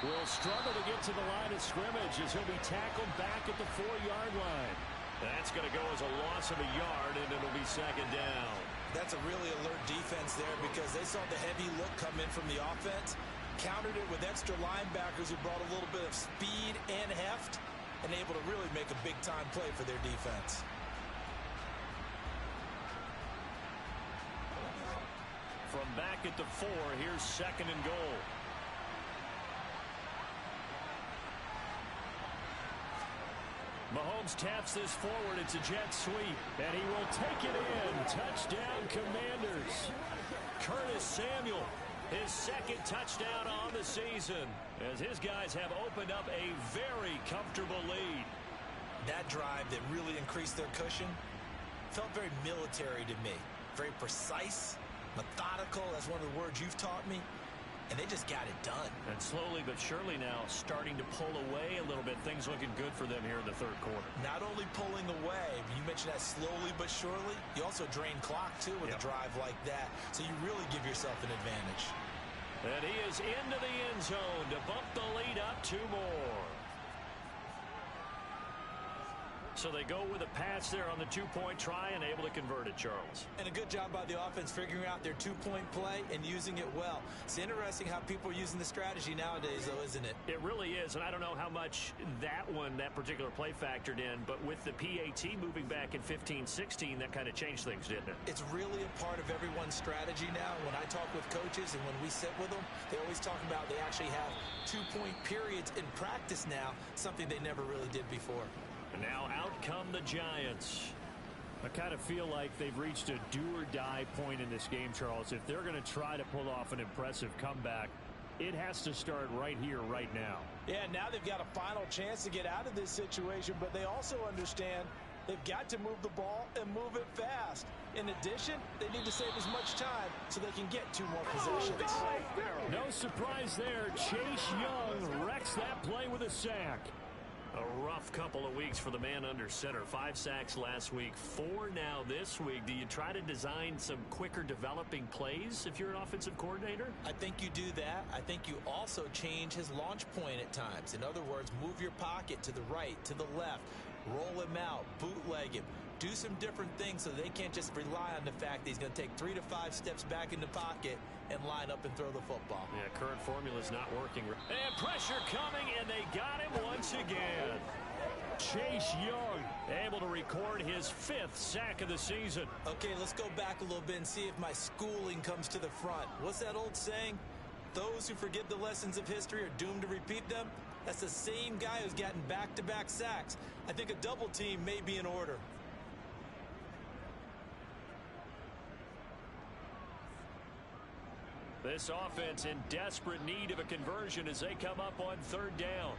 will struggle to get to the line of scrimmage as he'll be tackled back at the 4-yard line. That's going to go as a loss of a yard, and it'll be 2nd down. That's a really alert defense there because they saw the heavy look come in from the offense, countered it with extra linebackers who brought a little bit of speed and heft, and able to really make a big-time play for their defense. From back at the 4, here's 2nd and goal. Mahomes taps this forward. It's a jet sweep, and he will take it in. Touchdown, Commanders. Curtis Samuel, his 2nd touchdown on the season, as his guys have opened up a very comfortable lead. That drive that really increased their cushion felt very military to me. Very precise, methodical. That's one of the words you've taught me. And they just got it done. And slowly but surely now starting to pull away a little bit. Things looking good for them here in the 3rd quarter. Not only pulling away, you mentioned that slowly but surely, you also drain clock too with a drive like that. So you really give yourself an advantage. And he is into the end zone to bump the lead up 2 more. So they go with a pass there on the 2-point try and able to convert it, Charles. And a good job by the offense figuring out their 2-point play and using it well. It's interesting how people are using the strategy nowadays, though, isn't it? It really is, and I don't know how much that particular play factored in, but with the PAT moving back in 15-16, that kind of changed things, didn't it? It's really a part of everyone's strategy now. When I talk with coaches and when we sit with them, they always talk about they actually have 2-point periods in practice now, something they never really did before. And now out come the Giants. I kind of feel like they've reached a do-or-die point in this game, Charles. If they're going to try to pull off an impressive comeback, it has to start right here, right now. Yeah, now they've got a final chance to get out of this situation, but they also understand they've got to move the ball and move it fast. In addition, they need to save as much time so they can get 2 more possessions. No surprise there. Chase Young wrecks that play with a sack. A rough couple of weeks for the man under center. 5 sacks last week, 4 now this week. Do you try to design some quicker developing plays if you're an offensive coordinator? I think you do that. I think you also change his launch point at times. In other words, move your pocket to the right, to the left, roll him out, bootleg him, do some different things so they can't just rely on the fact that he's going to take 3 to 5 steps back in the pocket and line up and throw the football. Yeah, current formula is not working. And pressure coming, and they got him once again. Chase Young able to record his 5th sack of the season. Okay, let's go back a little bit and see if my schooling comes to the front. What's that old saying? Those who forget the lessons of history are doomed to repeat them. That's the same guy who's gotten back-to-back sacks. I think a double team may be in order. This offense in desperate need of a conversion as they come up on 3rd down.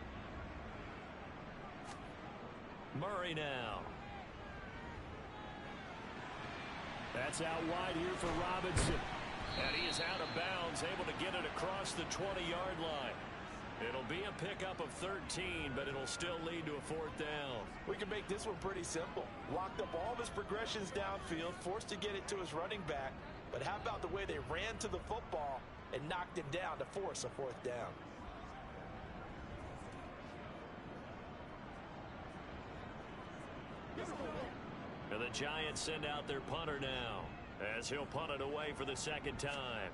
Murray now. That's out wide here for Robinson. And he is out of bounds, able to get it across the 20-yard line. It'll be a pickup of 13, but it'll still lead to a 4th down. We can make this one pretty simple. Locked up all of his progressions downfield, forced to get it to his running back. But how about the way they ran to the football and knocked him down to force a 4th down? And the Giants send out their punter now, as he'll punt it away for the 2nd time.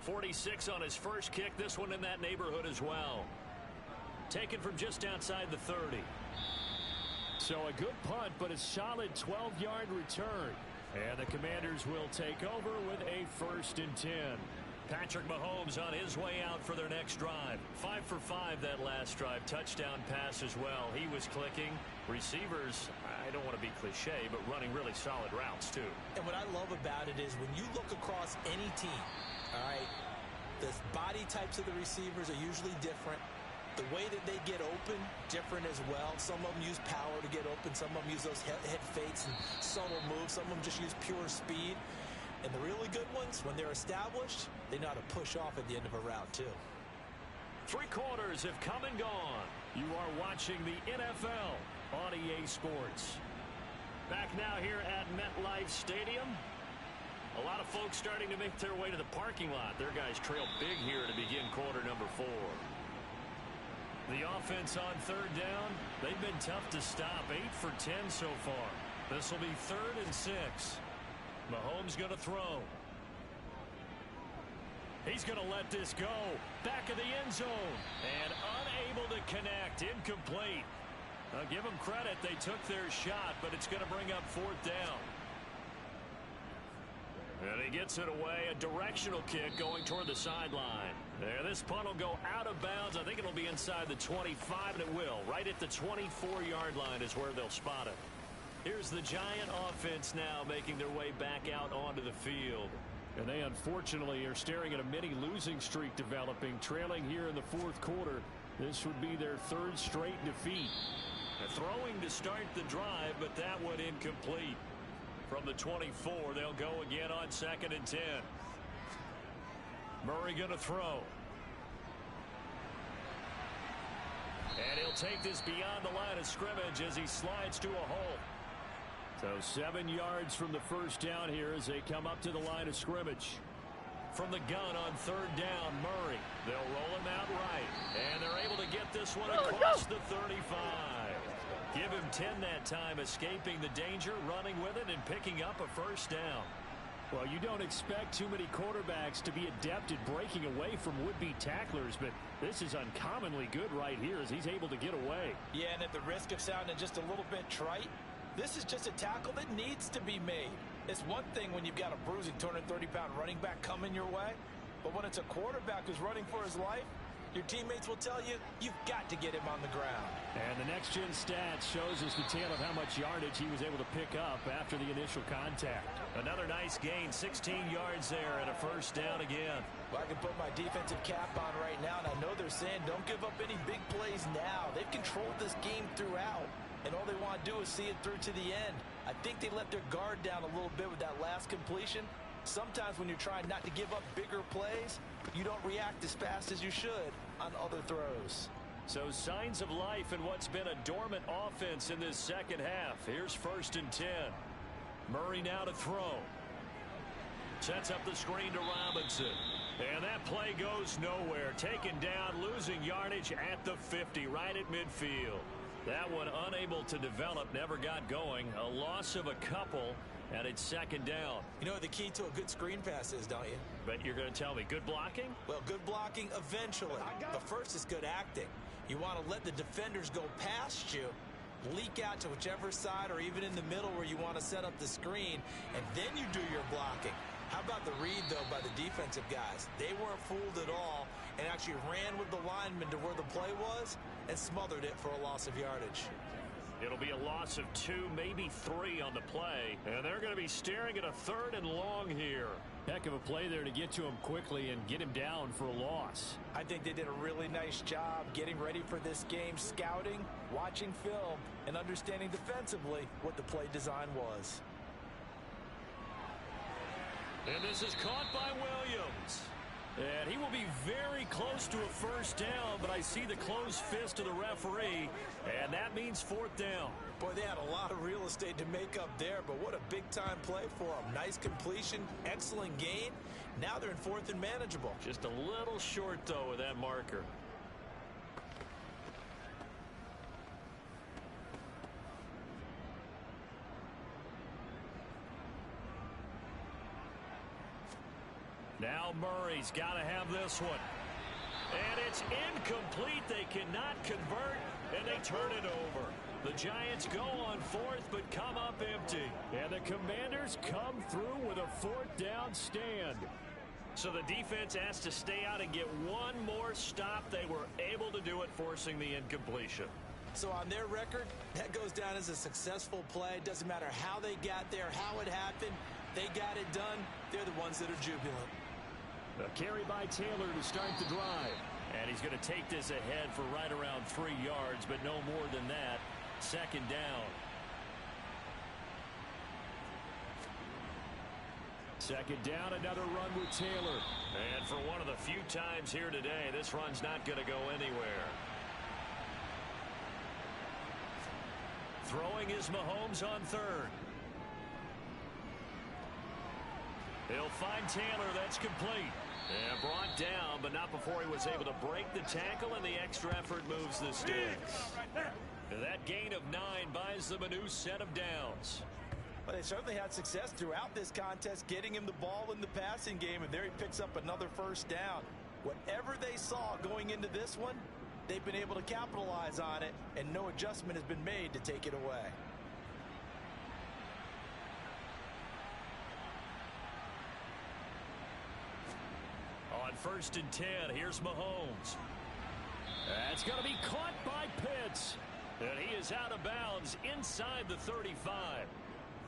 46 on his first kick, this one in that neighborhood as well. Taken from just outside the 30. So a good punt, but a solid 12-yard return. And the Commanders will take over with a 1st and 10. Patrick Mahomes on his way out for their next drive. 5 for 5 that last drive. Touchdown pass as well. He was clicking. Receivers, I don't want to be cliche, but running really solid routes too. And what I love about it is when you look across any team, all right, the body types of the receivers are usually different. The way that they get open, different as well. Some of them use power to get open. Some of them use those head fakes and subtle moves. Some of them just use pure speed. And the really good ones, when they're established, they know how to push off at the end of a route, too. 3 quarters have come and gone. You are watching the NFL on EA Sports. Back now here at MetLife Stadium. A lot of folks starting to make their way to the parking lot. Their guys trail big here to begin quarter number 4. The offense on 3rd down, they've been tough to stop. 8 for 10 so far. This will be 3rd and 6. Mahomes going to throw. He's going to let this go. Back of the end zone. And unable to connect. Incomplete. I'll give them credit. They took their shot, but it's going to bring up 4th down. And he gets it away. A directional kick going toward the sideline. There, this punt will go out of bounds. I think it'll be inside the 25, and it will. Right at the 24-yard line is where they'll spot it. Here's the Giant offense now making their way back out onto the field. And they unfortunately are staring at a mini losing streak developing, trailing here in the 4th quarter. This would be their 3rd straight defeat. Throwing to start the drive, but that one incomplete. From the 24, they'll go again on 2nd and 10. Murray going to throw. And he'll take this beyond the line of scrimmage as he slides to a hole. So 7 yards from the 1st down here as they come up to the line of scrimmage. From the gun on 3rd down, Murray. They'll roll him out right. And they're able to get this one across the 35. Give him 10 that time, escaping the danger, running with it, and picking up a 1st down. Well, you don't expect too many quarterbacks to be adept at breaking away from would-be tacklers, but this is uncommonly good right here as he's able to get away. Yeah, and at the risk of sounding just a little bit trite, this is just a tackle that needs to be made. It's one thing when you've got a bruising 230-pound running back coming your way, but when it's a quarterback who's running for his life, your teammates will tell you, you've got to get him on the ground. And the next-gen stats shows us the tale of how much yardage he was able to pick up after the initial contact. Another nice gain, 16 yards there, and a 1st down again. Well, I can put my defensive cap on right now, and I know they're saying don't give up any big plays now. They've controlled this game throughout, and all they want to do is see it through to the end. I think they let their guard down a little bit with that last completion. Sometimes when you're trying not to give up bigger plays, you don't react as fast as you should on other throws. So signs of life in what's been a dormant offense in this 2nd half. Here's 1st and 10. Murray now to throw. Sets up the screen to Robinson. And that play goes nowhere. Taken down, losing yardage at the 50, right at midfield. That one unable to develop, never got going. A loss of a couple, and it's second down. You know what the key to a good screen pass is, don't you? But you're going to tell me, good blocking? Well, good blocking eventually. But first is good acting. You want to let the defenders go past you, leak out to whichever side or even in the middle where you want to set up the screen, and then you do your blocking. How about the read, though, by the defensive guys? They weren't fooled at all and actually ran with the lineman to where the play was and smothered it for a loss of yardage. It'll be a loss of 2, maybe 3 on the play, and they're going to be staring at a 3rd and long here. Heck of a play there to get to him quickly and get him down for a loss. I think they did a really nice job getting ready for this game, scouting, watching film, and understanding defensively what the play design was. And this is caught by Williams. And he will be very close to a first down, but I see the closed fist of the referee, and that means 4th down. Boy, they had a lot of real estate to make up there, but what a big-time play for them. Nice completion, excellent gain. Now they're in 4th and manageable. Just a little short, though, with that marker. Now Murray's got to have this one. And it's incomplete. They cannot convert, and they turn it over. The Giants go on 4th, but come up empty. And the Commanders come through with a 4th down stand. So the defense has to stay out and get one more stop. They were able to do it, forcing the incompletion. So on their record, that goes down as a successful play. Doesn't matter how they got there, how it happened. They got it done. They're the ones that are jubilant. A carry by Taylor to start the drive. And he's going to take this ahead for right around 3 yards, but no more than that. Second down. Second down, another run with Taylor. And for one of the few times here today, this run's not going to go anywhere. Throwing is Mahomes on 3rd. He'll find Taylor. That's complete. And brought down, but not before he was able to break the tackle, and the extra effort moves the sticks. That gain of 9 buys them a new set of downs. Well, they certainly had success throughout this contest, getting him the ball in the passing game, and there he picks up another first down. Whatever they saw going into this one, they've been able to capitalize on it, and no adjustment has been made to take it away. On 1st and 10, here's Mahomes. That's going to be caught by Pitts. And he is out of bounds inside the 35.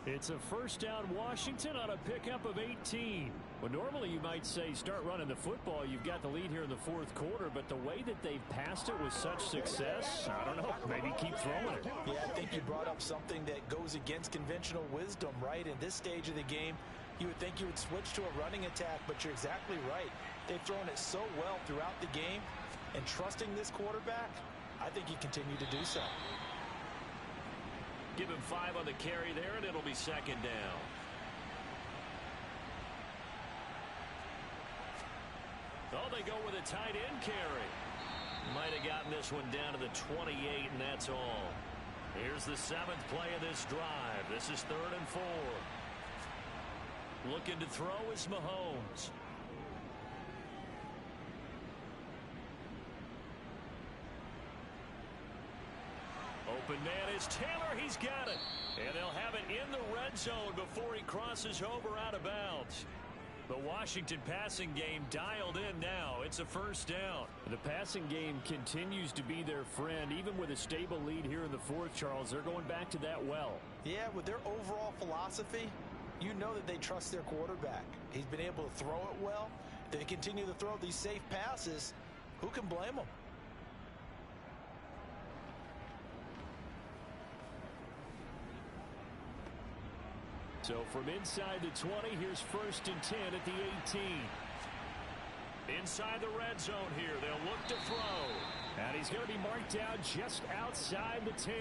It's a first down Washington on a pickup of 18. Well, normally you might say start running the football. You've got the lead here in the 4th quarter, but the way that they've passed it with such success, I don't know, maybe keep throwing it. Yeah, I think you brought up something that goes against conventional wisdom, right? In this stage of the game, you would think you would switch to a running attack, but you're exactly right. They've thrown it so well throughout the game, and trusting this quarterback, I think you continue to do so. Give him 5 on the carry there, and it'll be second down. Oh, they go with a tight end carry. Might have gotten this one down to the 28, and that's all. Here's the 7th play of this drive. This is 3rd and 4. Looking to throw is Mahomes. Open man is Taylor. He's got it. And they'll have it in the red zone before he crosses over out of bounds. The Washington passing game dialed in now. It's a first down. The passing game continues to be their friend. Even with a stable lead here in the 4th, Charles, they're going back to that well. Yeah, with their overall philosophy, you know that they trust their quarterback. He's been able to throw it well. They continue to throw these safe passes. Who can blame them? So from inside the 20, here's 1st and 10 at the 18. Inside the red zone here. They'll look to throw. And he's going to be marked down just outside the 10.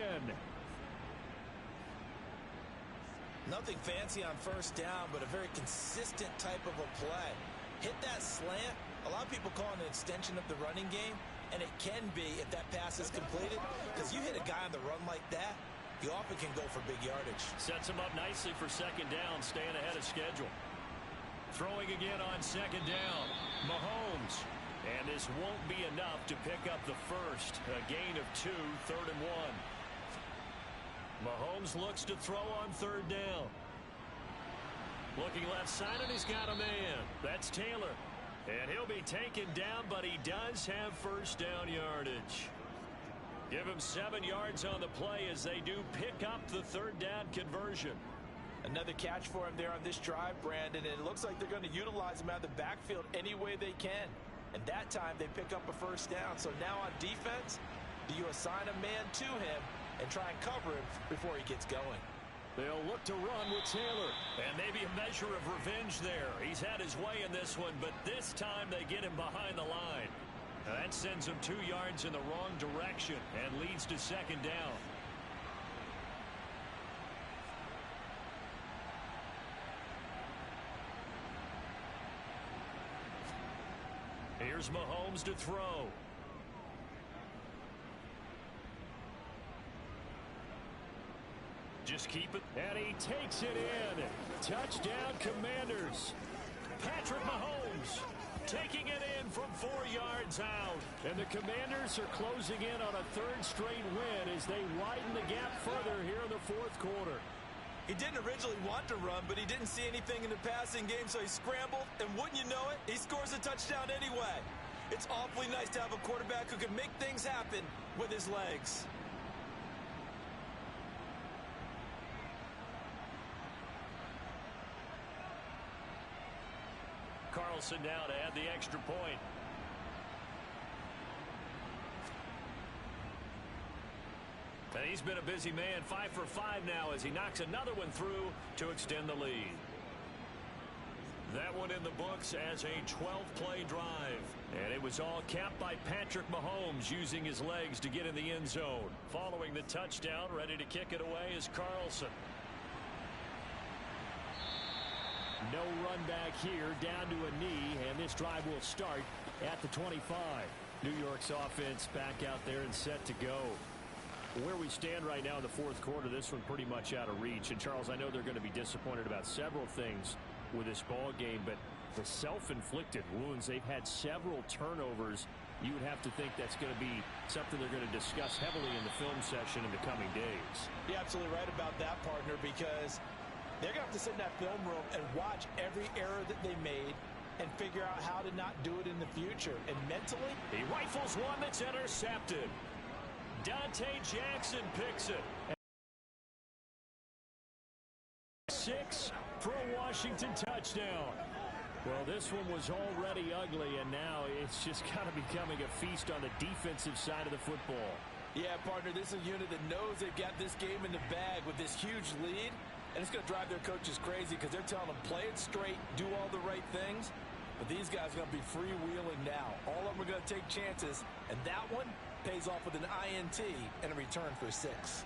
Nothing fancy on first down, but a very consistent type of a play. Hit that slant. A lot of people call it an extension of the running game, And it can be if that pass is completed, because you hit a guy on the run like that, you often can go for big yardage. Sets him up nicely for second down, staying ahead of schedule. Throwing again on second down, Mahomes. And this won't be enough to pick up the first. A gain of 2, 3rd and 1. Mahomes looks to throw on third down. Looking left side, and he's got a man. That's Taylor. And he'll be taken down, but he does have first down yardage. Give him 7 yards on the play as they do pick up the third down conversion. Another catch for him there on this drive, Brandon, and it looks like they're going to utilize him out of the backfield any way they can. And that time they pick up a first down. So now on defense, do you assign a man to him and try and cover him before he gets going? They'll look to run with Taylor. And maybe a measure of revenge there. He's had his way in this one, but this time they get him behind the line. That sends him 2 yards in the wrong direction and leads to second down. Here's Mahomes to throw. Just keep it. And he takes it in. Touchdown, Commanders. Patrick Mahomes taking it in from 4 yards out. And the Commanders are closing in on a 3rd straight win as they widen the gap further here in the 4th quarter. He didn't originally want to run, but he didn't see anything in the passing game, so he scrambled, and wouldn't you know it, he scores a touchdown anyway. It's awfully nice to have a quarterback who can make things happen with his legs. Carlson now to add the extra point. And he's been a busy man, 5 for 5 now as he knocks another one through to extend the lead. That one in the books as a 12-play drive. And it was all capped by Patrick Mahomes using his legs to get in the end zone. Following the touchdown, ready to kick it away is Carlson. No run back here, down to a knee, and this drive will start at the 25. New York's offense back out there and set to go. Where we stand right now in the 4th quarter, this one pretty much out of reach. And, Charles, I know they're going to be disappointed about several things with this ball game, but the self-inflicted wounds, they've had several turnovers. You would have to think that's going to be something they're going to discuss heavily in the film session in the coming days. You're absolutely right about that, partner, because they're going to have to sit in that film room and watch every error that they made and figure out how to not do it in the future. And mentally, he rifles one that's intercepted. Dante Jackson picks it. 6 for a Washington touchdown. Well, this one was already ugly, and now it's just kind of becoming a feast on the defensive side of the football. Yeah, partner, this is a unit that knows they've got this game in the bag with this huge lead, and it's going to drive their coaches crazy because they're telling them play it straight, do all the right things. But these guys are going to be freewheeling now. All of them are going to take chances, and that one pays off with an INT and a return for 6.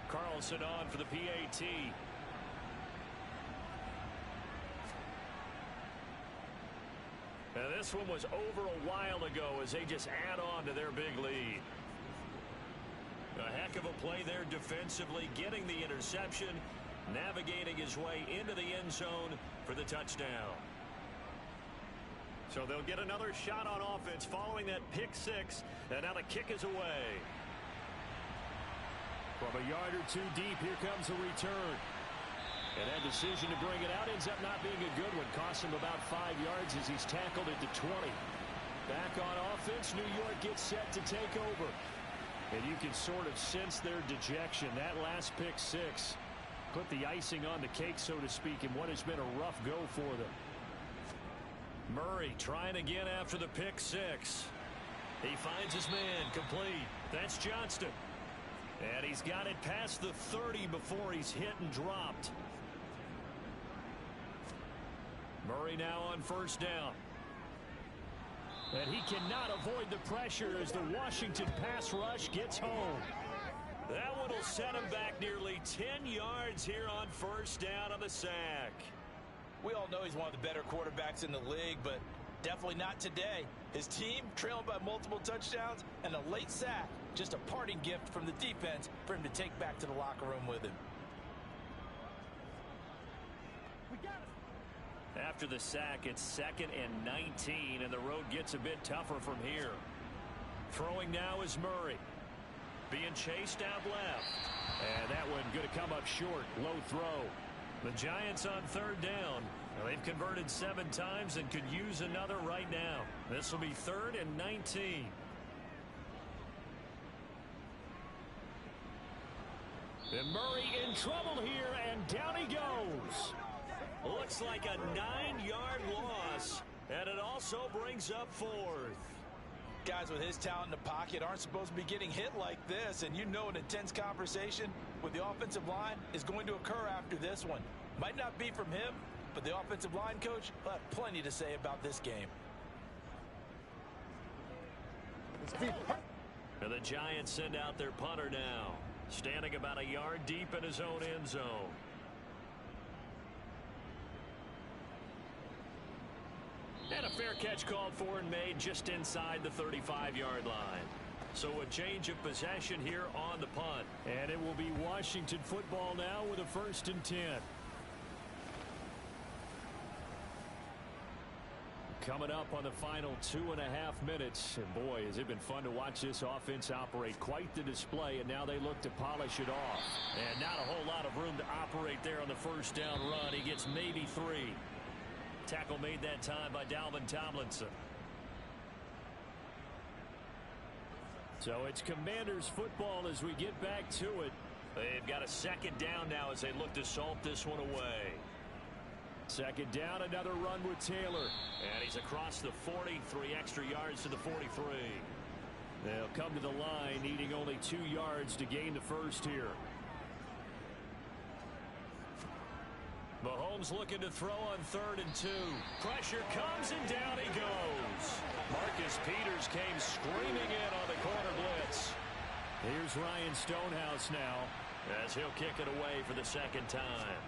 Carlson on for the PAT. Now this one was over a while ago as they just add on to their big lead. A heck of a play there defensively, getting the interception, navigating his way into the end zone for the touchdown. So they'll get another shot on offense following that pick 6, and now the kick is away. From a yard or 2 deep, here comes a return. And that decision to bring it out ends up not being a good one. Costs him about 5 yards as he's tackled at the 20. Back on offense, New York gets set to take over. And you can sort of sense their dejection. That last pick 6 put the icing on the cake, so to speak, in what has been a rough go for them. Murray trying again after the pick 6. He finds his man complete. That's Johnston. And he's got it past the 30 before he's hit and dropped. Murray now on first down. And he cannot avoid the pressure as the Washington pass rush gets home. That one will set him back nearly 10 yards here on first down on the sack. We all know he's one of the better quarterbacks in the league, but Definitely not today. His team trailing by multiple touchdowns and a late sack. Just a parting gift from the defense for him to take back to the locker room with him. After the sack, it's 2nd and 19, and the road gets a bit tougher from here. Throwing now is Murray. Being chased out left. And that one going to come up short. Low throw. The Giants on 3rd down. Now, they've converted 7 times and could use another right now. This will be 3rd and 19. And Murray in trouble here, and down he goes. Looks like a 9-yard loss, and it also brings up 4th. Guys with his talent in the pocket aren't supposed to be getting hit like this, and you know an intense conversation with the offensive line is going to occur after this one. Might not be from him, but the offensive line coach will have plenty to say about this game. And the Giants send out their punter now, standing about a yard deep in his own end zone. And a fair catch called for and made just inside the 35-yard line. So a change of possession here on the punt. And it will be Washington football now with a 1st and 10. Coming up on the final 2.5 minutes. And boy, has it been fun to watch this offense operate. Quite the display, and now they look to polish it off. And not a whole lot of room to operate there on the 1st down run. He gets maybe 3. Tackle made that time by Dalvin Tomlinson. So it's Commanders football as we get back to it. They've got a 2nd down now as they look to salt this one away. 2nd down, another run with Taylor. And he's across the 40, 3 extra yards to the 43. They'll come to the line, needing only 2 yards to gain the 1st here. Mahomes looking to throw on 3rd and 2. Pressure comes and down he goes. Marcus Peters came screaming in on the corner blitz. Here's Ryan Stonehouse now as he'll kick it away for the 2nd time.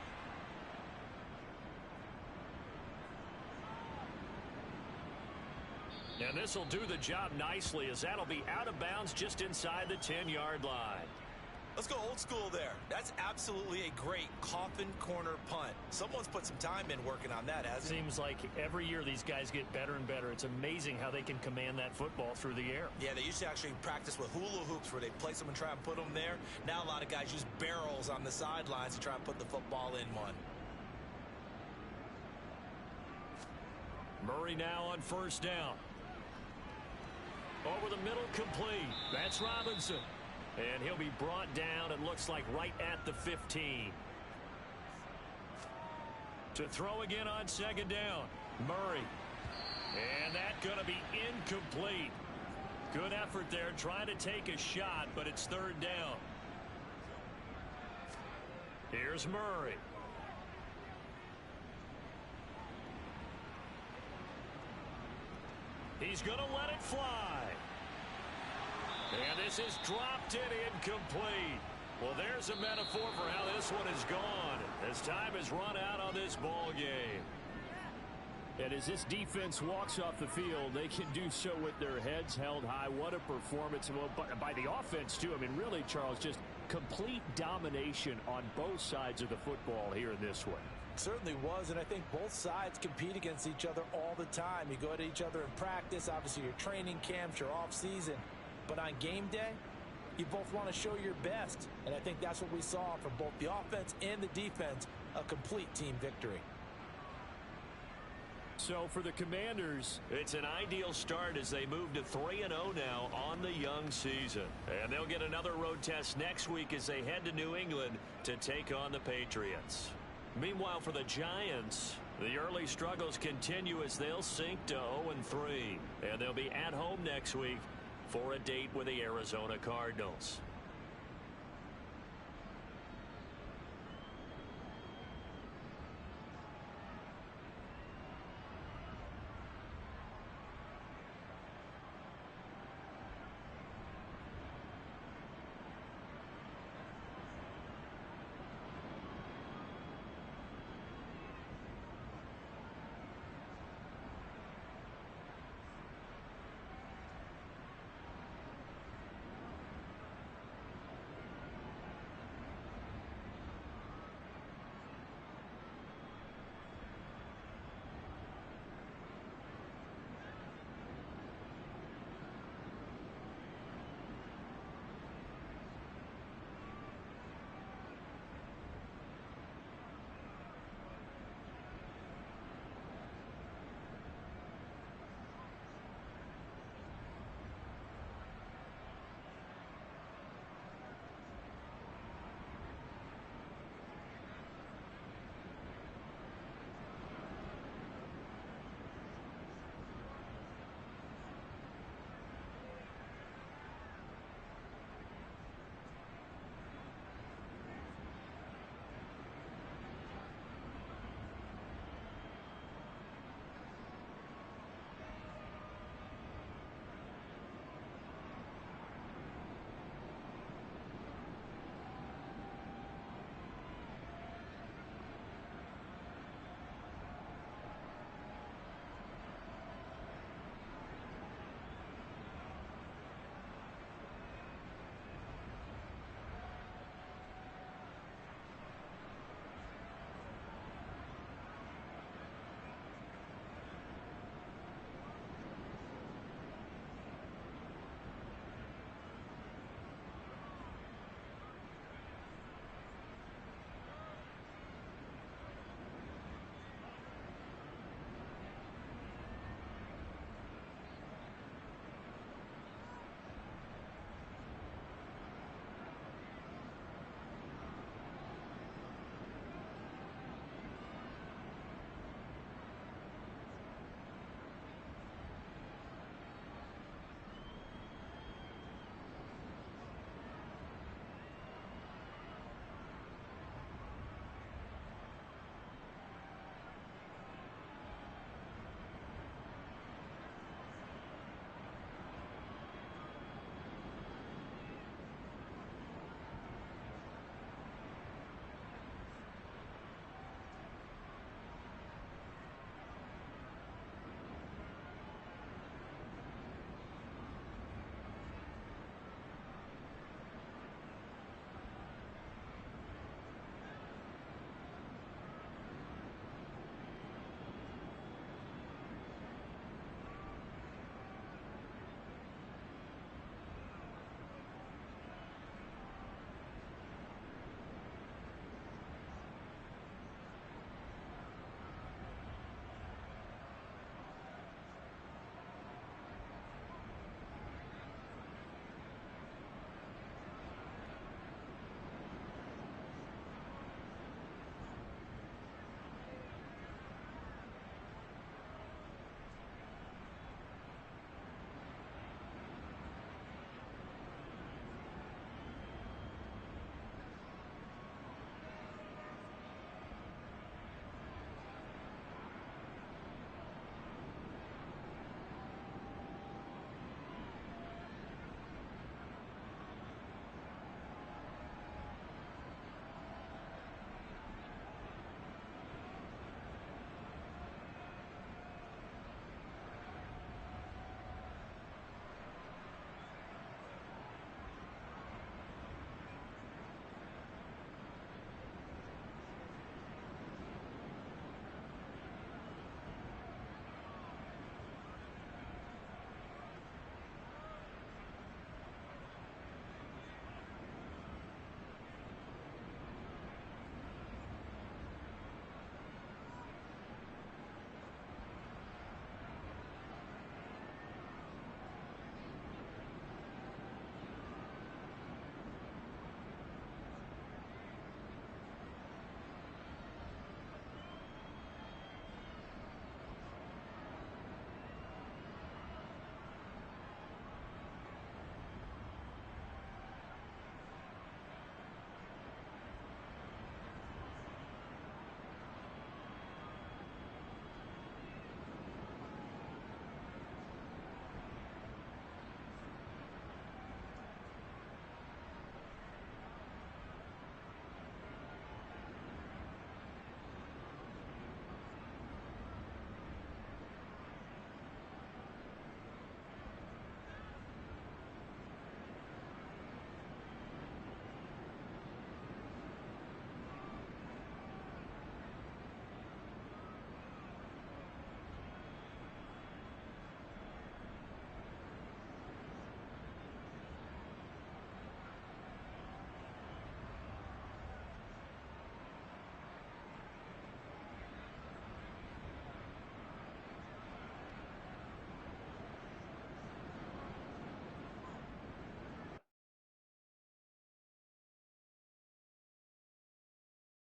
And this will do the job nicely as that'll be out of bounds just inside the 10-yard line. Let's go old school there. That's absolutely a great coffin corner punt. Someone's put some time in working on that, hasn't it? Seems like every year these guys get better and better. It's amazing how they can command that football through the air. Yeah, they used to actually practice with hula hoops where they place them and try and put them there. Now a lot of guys use barrels on the sidelines to try and put the football in one. Murray now on 1st down. Over the middle, complete. That's Robinson. And he'll be brought down, it looks like, right at the 15. To throw again on 2nd down. Murray. And that's going to be incomplete. Good effort there, trying to take a shot, but it's 3rd down. Here's Murray. He's going to let it fly. And this is dropped in incomplete. Well, there's a metaphor for how this one is gone as time has run out on this ball game. And as this defense walks off the field, they can do so with their heads held high. What a performance by the offense, too. I mean, really, Charles, just complete domination on both sides of the football here in this one. Certainly was, and I think both sides compete against each other all the time. You go at each other in practice, obviously your training camps, your off-season. But on game day, you both want to show your best. And I think that's what we saw from both the offense and the defense, a complete team victory. So for the Commanders, it's an ideal start as they move to 3-0 now on the young season. And they'll get another road test next week as they head to New England to take on the Patriots. Meanwhile, for the Giants, the early struggles continue as they'll sink to 0-3. And they'll be at home next week for a date with the Arizona Cardinals.